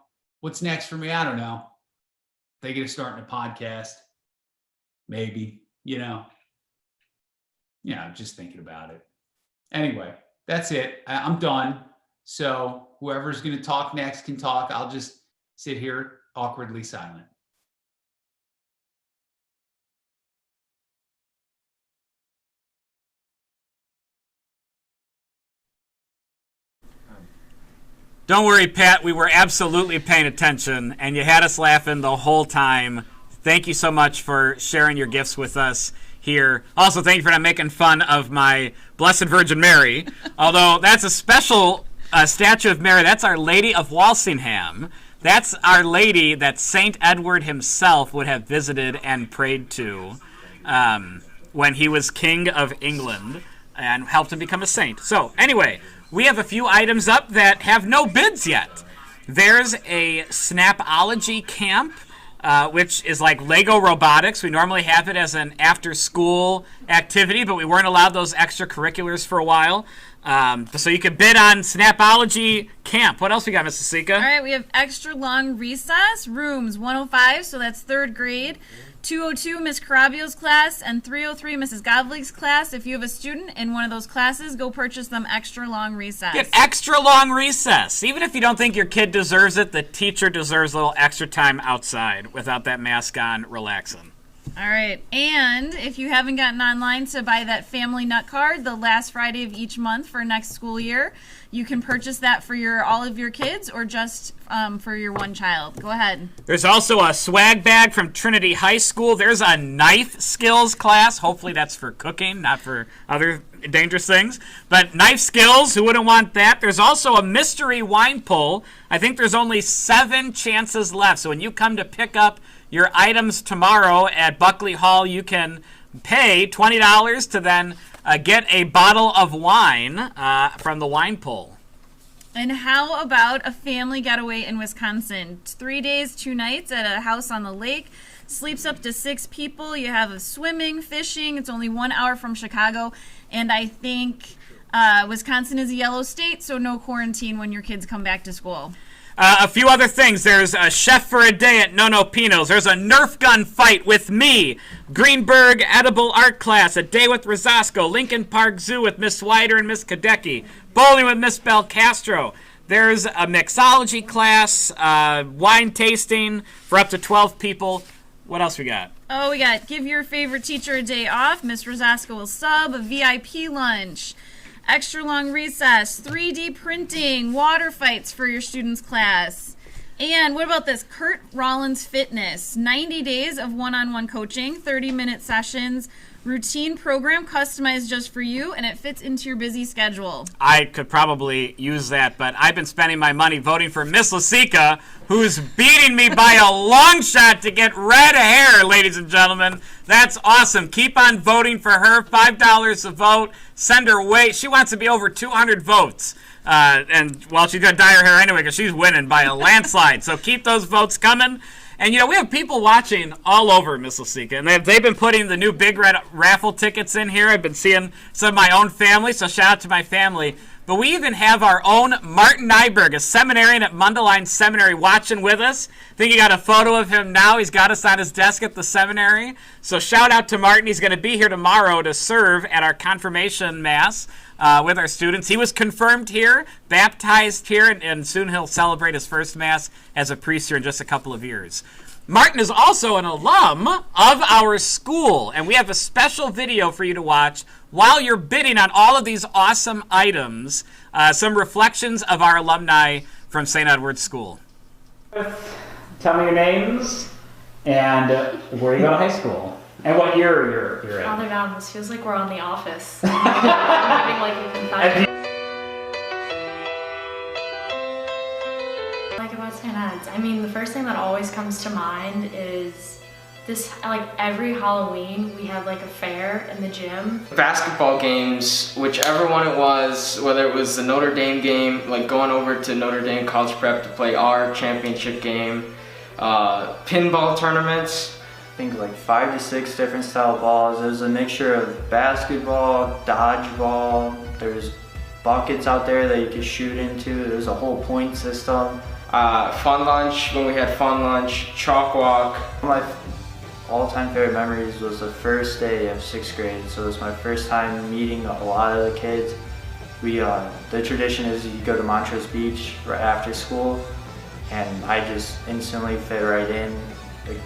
what's next for me? I don't know. Thinking of starting a podcast, maybe, you know. Yeah, I'm just thinking about it. Anyway, that's it. I'm done. So whoever's going to talk next can talk. I'll just sit here awkwardly silent. Don't worry, Pat. We were absolutely paying attention, and you had us laughing the whole time. Thank you so much for sharing your gifts with us here. Also, thank you for not making fun of my Blessed Virgin Mary, although that's a special statue of Mary. That's Our Lady of Walsingham. That's Our Lady that St. Edward himself would have visited and prayed to when he was King of England and helped him become a saint. So, anyway, we have a few items up that have no bids yet. There's a Snapology camp, which is like Lego robotics. We normally have it as an after-school activity, but we weren't allowed those extracurriculars for a while. So you can bid on Snapology camp. What else we got, Mrs. Sika? All right, we have extra long recess, rooms 105, so that's third grade. 202, Miss Carabio's class, and 303, Mrs. Govlig's class. If you have a student in one of those classes, go purchase them extra long recess. Get extra long recess. Even if you don't think your kid deserves it, the teacher deserves a little extra time outside without that mask on, relaxing. All right, and if you haven't gotten online to buy that Family Nut card the last Friday of each month for next school year, you can purchase that for all of your kids or just for your one child. Go ahead. There's also a swag bag from Trinity High School. There's a knife skills class. Hopefully that's for cooking, not for other dangerous things. But knife skills, who wouldn't want that? There's also a mystery wine pull. I think there's only 7 chances left. So when you come to pick up your items tomorrow at Buckley Hall, you can pay $20 to then get a bottle of wine from the wine pull. And how about a family getaway in Wisconsin? 3 days, 2 nights at a house on the lake. Sleeps up to 6 people. You have swimming, fishing. It's only 1 hour from Chicago. And I think Wisconsin is a yellow state, so no quarantine when your kids come back to school. A few other things. There's a chef for a day at No No Pino's. There's a Nerf gun fight with me. Greenberg edible art class. A day with Rosasco. Lincoln Park Zoo with Miss Swider and Miss Kadecki. Bowling with Miss Belcastro. There's a mixology class. Wine tasting for up to 12 people. What else we got? Oh, we got give your favorite teacher a day off. Miss Rosasco will sub. A VIP lunch. Extra long recess, 3D printing, water fights for your students' class, And what about this? Kurt Rollins Fitness. 90 days of one-on-one coaching, 30-minute sessions, routine program customized just for you, and it fits into your busy schedule. I could probably use that, but I've been spending my money voting for Miss Lasika, who's beating me by a long shot to get red hair, ladies and gentlemen. That's awesome. Keep on voting for her. $5 a vote. Send her away. She wants to be over 200 votes. And, well, she's going to dye her hair anyway because she's winning by a landslide. So keep those votes coming. And, you know, we have people watching all over Miss Lasika. And they've been putting the new Big Red raffle tickets in here. I've been seeing some of my own family, so shout out to my family. But we even have our own Martin Nyberg, a seminarian at Mundelein Seminary, watching with us. I think you got a photo of him now. He's got us on his desk at the seminary. So shout out to Martin. He's going to be here tomorrow to serve at our confirmation mass with our students. He was confirmed here, baptized here, and soon he'll celebrate his first mass as a priest here in just a couple of years. Martin is also an alum of our school, and we have a special video for you to watch while you're bidding on all of these awesome items, some reflections of our alumni from St. Edward's School. Tell me your names and where you go to high school and what year you're in. Father Dom, this feels like we're on The Office. I'm having like a confession. Like about St. Ed's, I mean, the first thing that always comes to mind is this, like every Halloween we have like a fair in the gym. Basketball games, whichever one it was, whether it was the Notre Dame game, like going over to Notre Dame College Prep to play our championship game, pinball tournaments. I think like 5 to 6 different style balls. There's a mixture of basketball, dodgeball, there's buckets out there that you can shoot into, there's a whole point system. Fun lunch, when we had fun lunch, chalk walk. My all-time favorite memories was the first day of 6th grade. So it was my first time meeting a lot of the kids. The tradition is you go to Montrose Beach right after school, and I just instantly fit right in. Like,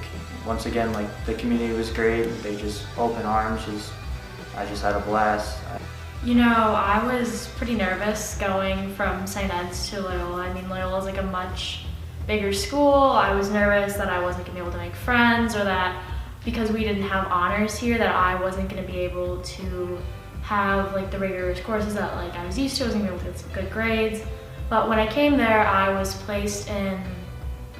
once again, like the community was great. They just open arms. I just had a blast. You know, I was pretty nervous going from St. Ed's to Loyola. I mean, Loyola is like a much bigger school. I was nervous that I wasn't gonna be able to make friends, or that because we didn't have honors here that I wasn't gonna be able to have like the rigorous courses that like I was used to. I wasn't gonna be able to get some good grades. But when I came there, I was placed in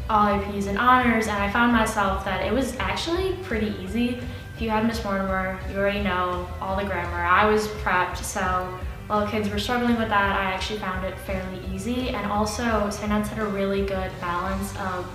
all APs and honors, and I found myself that it was actually pretty easy. If you had Miss Mortimer, you already know all the grammar. I was prepped, so while kids were struggling with that, I actually found it fairly easy. And also, St. Ed's had a really good balance of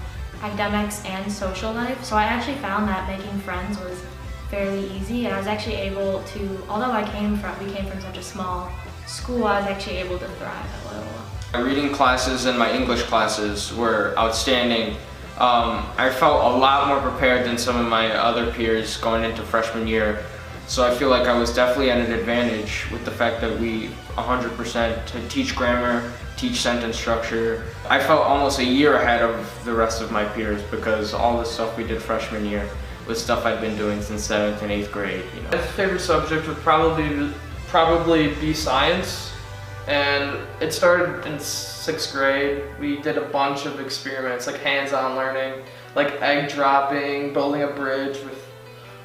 academics and social life. So I actually found that making friends was fairly easy, and I was actually able to, although we came from such a small school, I was actually able to thrive at Loyola. My reading classes and my English classes were outstanding. I felt a lot more prepared than some of my other peers going into freshman year. So I feel like I was definitely at an advantage with the fact that we 100% to teach grammar, teach sentence structure. I felt almost a year ahead of the rest of my peers because all the stuff we did freshman year was stuff I'd been doing since 7th and 8th grade. You know. My favorite subject would probably be science, and it started in 6th grade. We did a bunch of experiments, like hands-on learning, like egg dropping, building a bridge with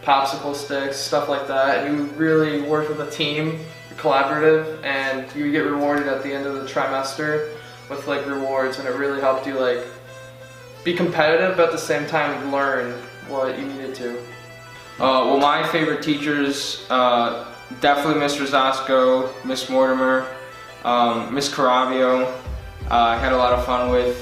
popsicle sticks, stuff like that. And you really work with a team, collaborative, and you get rewarded at the end of the trimester with like rewards, and it really helped you like be competitive, but at the same time learn what you needed to. Well, my favorite teachers, definitely Miss Rosasco, Miss Mortimer, Miss Caravio. I had a lot of fun with,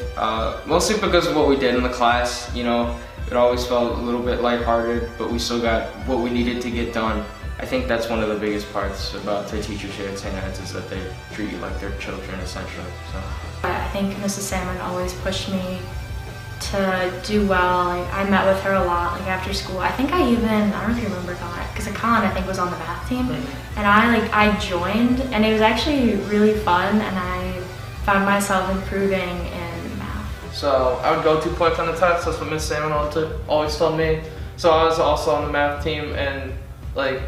mostly because of what we did in the class. You know, it always felt a little bit lighthearted, but we still got what we needed to get done. I think that's one of the biggest parts about the teachers here at St. Ed's is that they treat you like their children, essentially. So. I think Mrs. Salmon always pushed me to do well. Like, I met with her a lot, like after school. I don't know if you remember Colin, because Colin I think was on the math team, and I joined, and it was actually really fun, and I found myself improving in math. So I would go 2 points on the test. That's what Miss Salmon always told me. So I was also on the math team, and like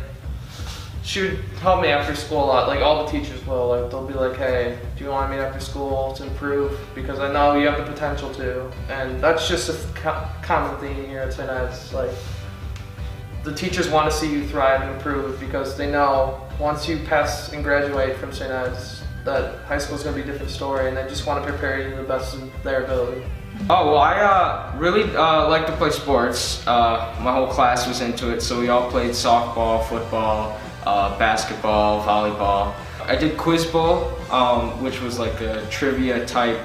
she would help me after school a lot. Like all the teachers will. Like they'll be like, "Hey, do you want to meet after school to improve? Because I know you have the potential to." And that's just a common theme here at St. Ed's. Like the teachers want to see you thrive and improve because they know once you pass and graduate from St. Ed's, that high school is going to be a different story, and they just want to prepare you to the best of their ability. Oh, well, I really like to play sports. My whole class was into it, so we all played softball, football, basketball, volleyball. I did quiz bowl, which was like a trivia type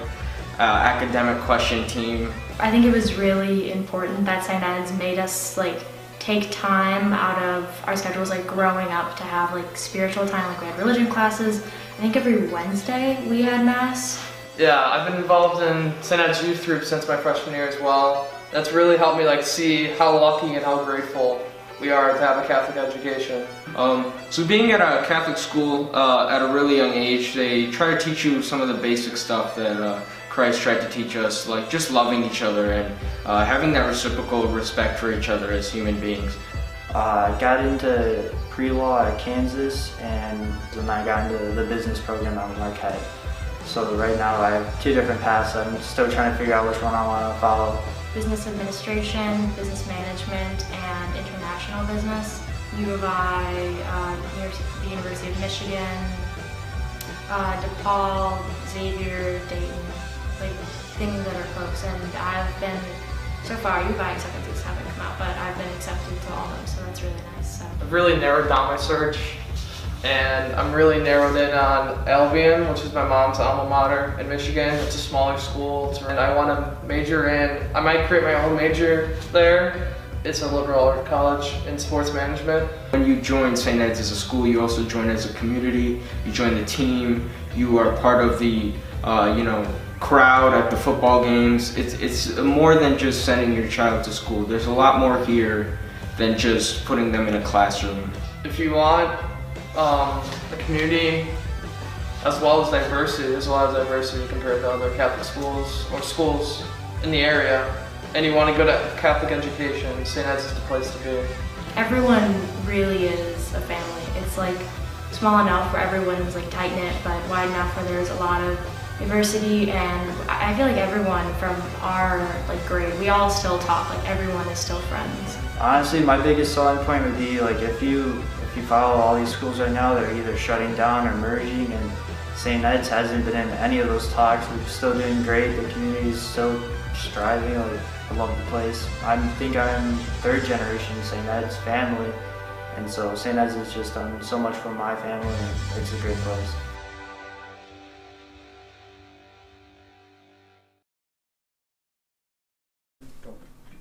academic question team. I think it was really important that St. Ed's made us like take time out of our schedules, like growing up, to have like spiritual time. Like we had religion classes. I think every Wednesday we had mass. Yeah, I've been involved in St. Ed's youth group since my freshman year as well. That's really helped me like see how lucky and how grateful we are to have a Catholic education. So being at a Catholic school at a really young age, they try to teach you some of the basic stuff that Christ tried to teach us, like just loving each other and having that reciprocal respect for each other as human beings. I got into pre-law at Kansas, and then I got into the business program at Marquette. So right now I have two different paths. I'm still trying to figure out which one I want to follow. Business administration, business management, and international business. U of I, the University of Michigan, DePaul, Xavier, Dayton, like things that are close. And I've been, so far, U of I acceptances haven't come out, but I've been accepted to all of them, so that's really nice. So. I've really narrowed down my search, and I'm really narrowed in on Albion, which is my mom's alma mater in Michigan. It's a smaller school, and I want to major in, I might create my own major there. It's a liberal art college in sports management. When you join St. Ed's as a school, you also join as a community, you join the team, you are part of the, crowd at the football games. It's more than just sending your child to school. There's a lot more here than just putting them in a classroom. If you want a community as well as diversity, there's a lot of diversity compared to other Catholic schools or schools in the area, and you want to go to Catholic education, St. Ed's is the place to be. Everyone really is a family. It's like small enough where everyone's like tight knit, but wide enough where there's a lot of diversity, and I feel like everyone from our like grade, we all still talk, like everyone is still friends. Honestly, my biggest selling point would be like if you follow all these schools right now, they're either shutting down or merging, and St. Ed's hasn't been in any of those talks. We're still doing great. The community's still striving. Like, I love the place. I think I'm third generation St. Ed's family, and so St. Ed's has just done so much for my family, and it's a great place.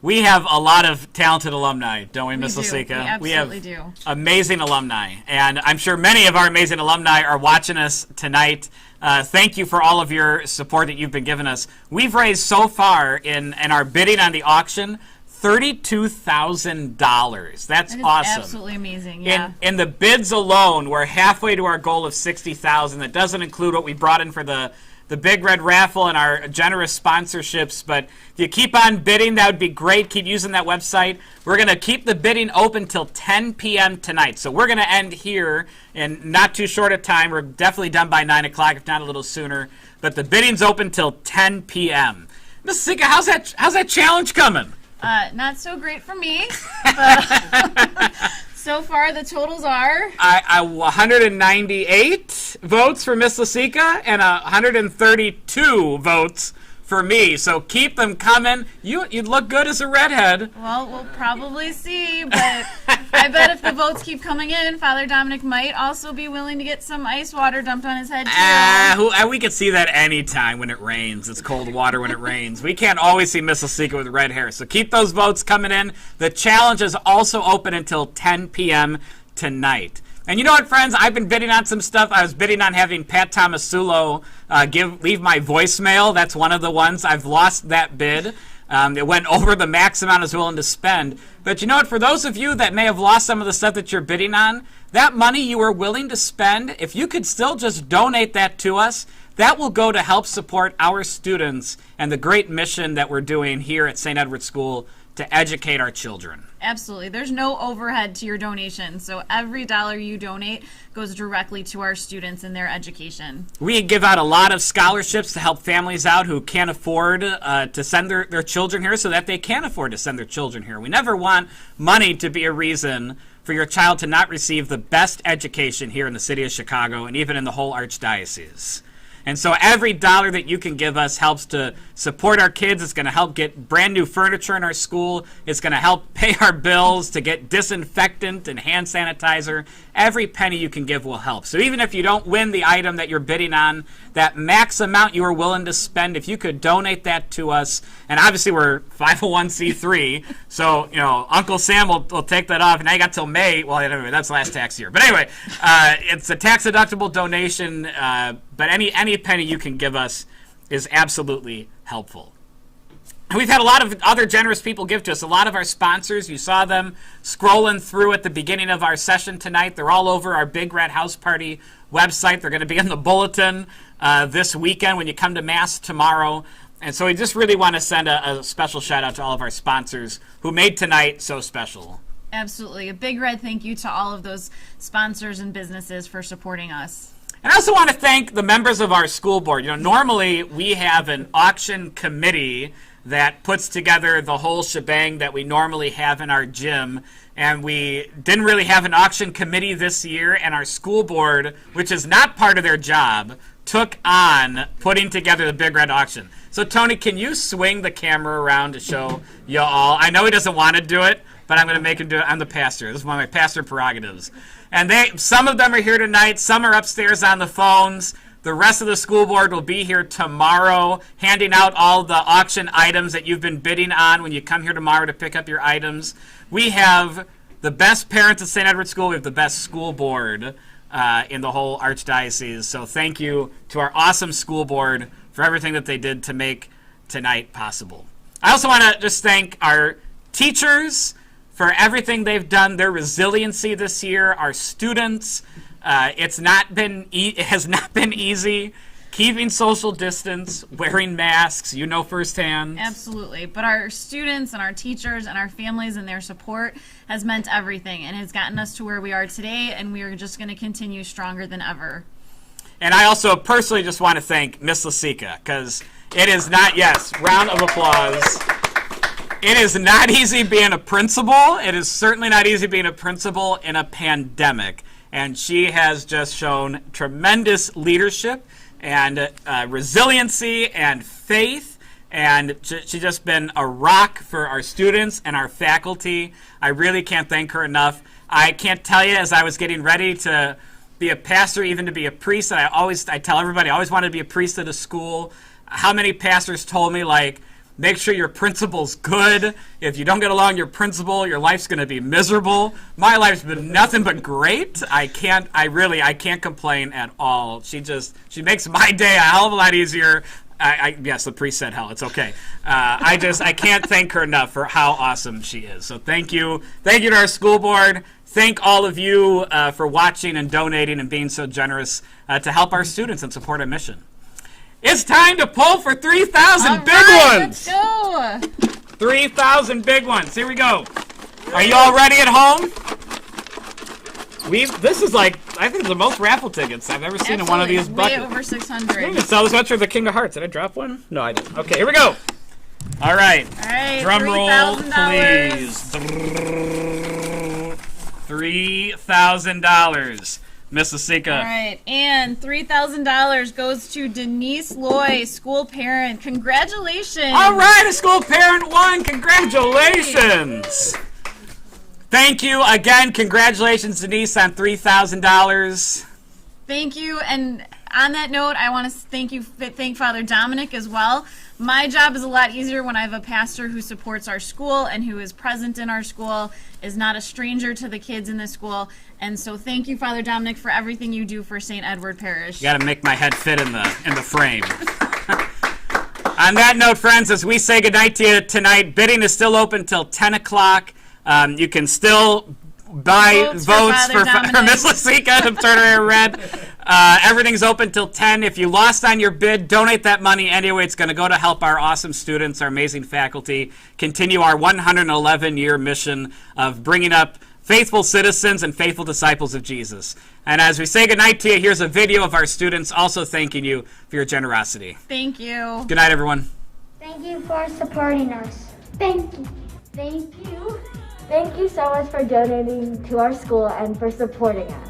We have a lot of talented alumni, don't we, Miss do. Lasika? We absolutely do. Amazing alumni, and I'm sure many of our amazing alumni are watching us tonight. Thank you for all of your support that you've been giving us. We've raised so far in our bidding on the auction $32,000. That's awesome. Absolutely amazing. Yeah. In the bids alone, we're halfway to our goal of $60,000. That doesn't include what we brought in for the Big Red Raffle and our generous sponsorships. But if you keep on bidding, that would be great. Keep using that website. We're going to keep the bidding open till 10 p.m. tonight. So we're going to end here in not too short a time. We're definitely done by 9 o'clock, if not a little sooner. But the bidding's open till 10 p.m. Miss Sika, how's that challenge coming? Not so great for me. But so far, the totals are 198 votes for Miss Lasika and 132 votes for me. So keep them coming. You'd look good as a redhead. Well, we'll probably see, but I bet if the votes keep coming in, Father Dominic might also be willing to get some ice water dumped on his head, too. We could see that anytime when it rains. It's cold water when it rains. We can't always see Miss Lasika with red hair. So keep those votes coming in. The challenge is also open until 10 p.m. tonight. And you know what, friends? I've been bidding on some stuff. I was bidding on having Pat Tomasulo leave my voicemail. That's one of the ones. I've lost that bid. It went over the max amount I was willing to spend. But you know what? For those of you that may have lost some of the stuff that you're bidding on, that money you were willing to spend, if you could still just donate that to us, that will go to help support our students and the great mission that we're doing here at St. Edward's School to educate our children. Absolutely. There's no overhead to your donation. So every dollar you donate goes directly to our students and their education. We give out a lot of scholarships to help families out who can't afford to send their children here so that they can afford to send their children here. We never want money to be a reason for your child to not receive the best education here in the city of Chicago and even in the whole Archdiocese. And so every dollar that you can give us helps to support our kids. It's going to help get brand new furniture in our school. It's going to help pay our bills, to get disinfectant and hand sanitizer. Every penny you can give will help. So even if you don't win the item that you're bidding on, that max amount you are willing to spend, if you could donate that to us, and obviously we're 501c3, so Uncle Sam will take that off. And now you got till May. Well, anyway, that's last tax year. But anyway, it's a tax deductible donation. But any penny you can give us is absolutely helpful. And we've had a lot of other generous people give to us. A lot of our sponsors, you saw them scrolling through at the beginning of our session tonight. They're all over our Big Red House Party website. They're going to be in the bulletin this weekend when you come to Mass tomorrow. And so we just really want to send a special shout out to all of our sponsors who made tonight so special. Absolutely. A big red thank you to all of those sponsors and businesses for supporting us. And I also want to thank the members of our school board. Normally we have an auction committee that puts together the whole shebang that we normally have in our gym. And we didn't really have an auction committee this year, and our school board, which is not part of their job, took on putting together the Big Red Auction. So Tony, can you swing the camera around to show you all? I know he doesn't want to do it, but I'm going to make him do it. I'm the pastor. This is one of my pastor prerogatives. And some of them are here tonight. Some are upstairs on the phones. The rest of the school board will be here tomorrow, handing out all the auction items that you've been bidding on when you come here tomorrow to pick up your items. We have the best parents at St. Edward School. We have the best school board in the whole Archdiocese. So thank you to our awesome school board for everything that they did to make tonight possible. I also want to just thank our teachers for everything they've done, their resiliency this year, our students. It has not been easy keeping social distance, wearing masks, firsthand. Absolutely. But our students and our teachers and our families and their support has meant everything and has gotten us to where we are today, and we are just going to continue stronger than ever. And I also personally just want to thank Miss Lasika, because it is not, round of applause. It is not easy being a principal. It is certainly not easy being a principal in a pandemic. And she has just shown tremendous leadership and resiliency and faith. And she's just been a rock for our students and our faculty. I really can't thank her enough. I can't tell you, as I was getting ready to be a pastor, even to be a priest, and I tell everybody I always wanted to be a priest at a school, how many pastors told me, make sure your principal's good. If you don't get along with your principal, your life's going to be miserable. My life's been nothing but great. I can't complain at all. She makes my day a hell of a lot easier. Yes, the priest said hell. It's okay. I can't thank her enough for how awesome she is. So thank you to our school board. Thank all of you for watching and donating and being so generous to help our students and support our mission. It's time to pull for 3,000 big ones. Let's go. 3,000 big ones. Here we go. Are you all ready at home? This is I think the most raffle tickets I've ever seen in one of these buckets. Way over 600. I'm going to sell this much for the King of Hearts. Did I drop one? No, I didn't. Okay, here we go. All right. Drum roll, please. $3,000. Miss Lasika. All right, and $3,000 goes to Denise Loy, school parent. Congratulations. All right, a school parent won. Congratulations. Thank you again. Congratulations, Denise, on $3,000. Thank you, and on that note, I want to thank Father Dominic as well. My job is a lot easier when I have a pastor who supports our school and who is present in our school, is not a stranger to the kids in the school. And so thank you, Father Dominic, for everything you do for St. Edward Parish. You got to make my head fit in the frame. On that note, friends, as we say goodnight to you tonight, bidding is still open till 10 o'clock. You can still buy votes for Miss Lasika to turn her hair red. Everything's open till 10. If you lost on your bid, donate that money anyway. It's going to go to help our awesome students, our amazing faculty, continue our 111-year mission of bringing up faithful citizens and faithful disciples of Jesus. And as we say goodnight to you, here's a video of our students also thanking you for your generosity. Thank you. Good night, everyone. Thank you for supporting us. Thank you. Thank you. Thank you so much for donating to our school and for supporting us.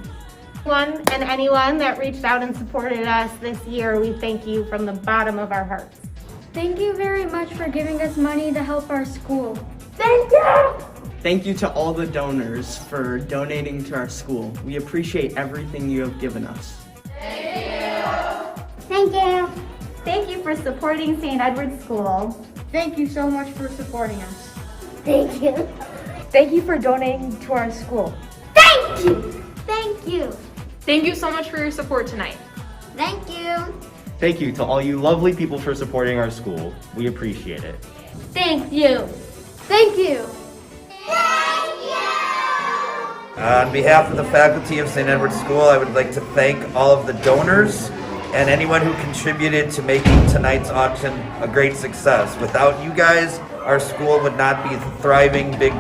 Anyone that reached out and supported us this year, we thank you from the bottom of our hearts. Thank you very much for giving us money to help our school. Thank you! Thank you to all the donors for donating to our school. We appreciate everything you have given us. Thank you. Thank you for supporting St. Edward's School. Thank you so much for supporting us. Thank you. Thank you for donating to our school. Thank you. Thank you. Thank you so much for your support tonight. Thank you. Thank you to all you lovely people for supporting our school. We appreciate it. Thank you. Thank you. On behalf of the faculty of St. Edward's School, I would like to thank all of the donors and anyone who contributed to making tonight's auction a great success. Without you guys, our school would not be the thriving, big,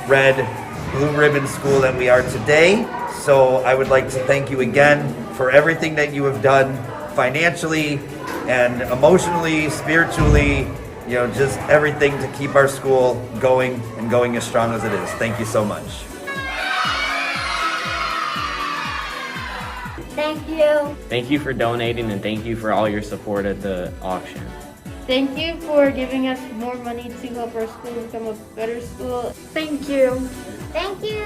red, blue ribbon school that we are today. So I would like to thank you again for everything that you have done financially and emotionally, spiritually, just everything to keep our school going and going as strong as it is. Thank you so much. Thank you. Thank you for donating and thank you for all your support at the auction. Thank you for giving us more money to help our school become a better school. Thank you. Thank you.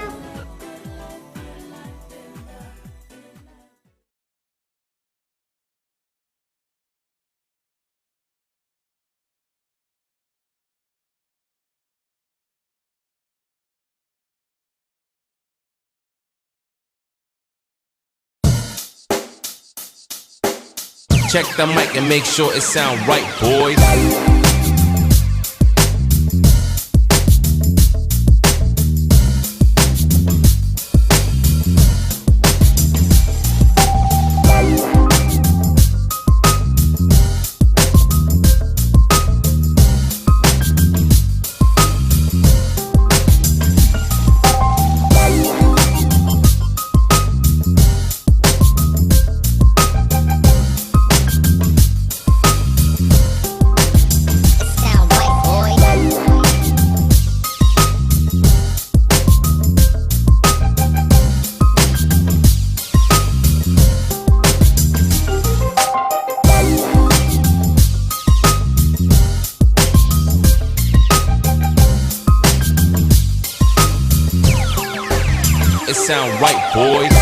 Check the mic and make sure it sound right, boys. It sound right, boys.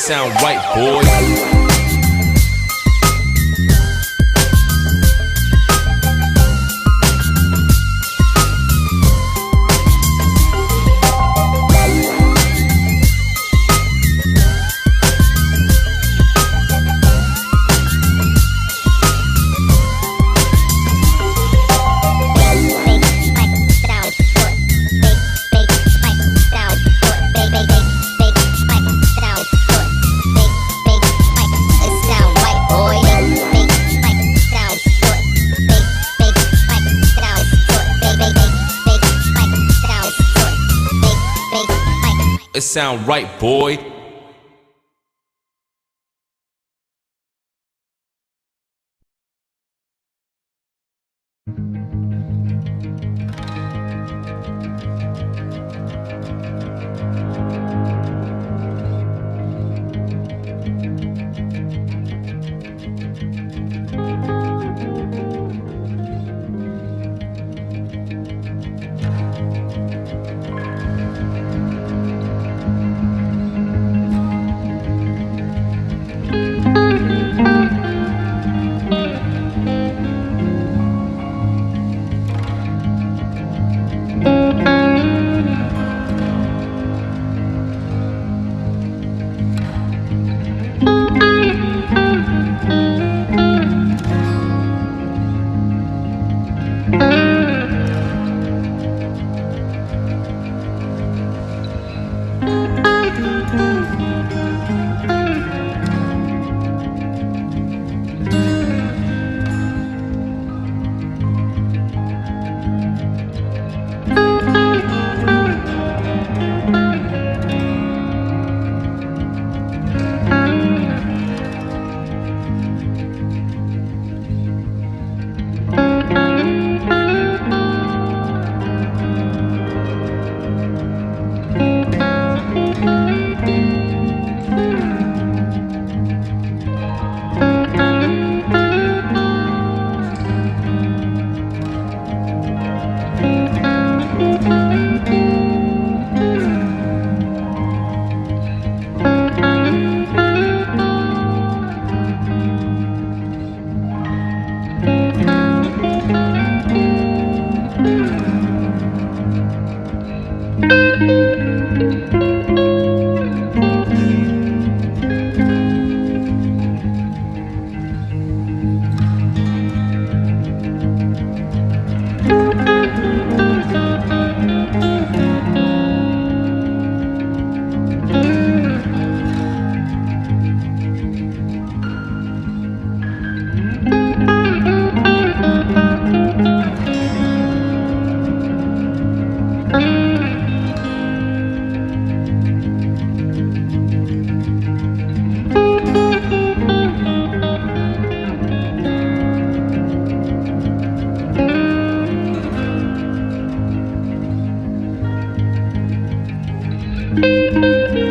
Sound right, boys. It sound right, boy. you.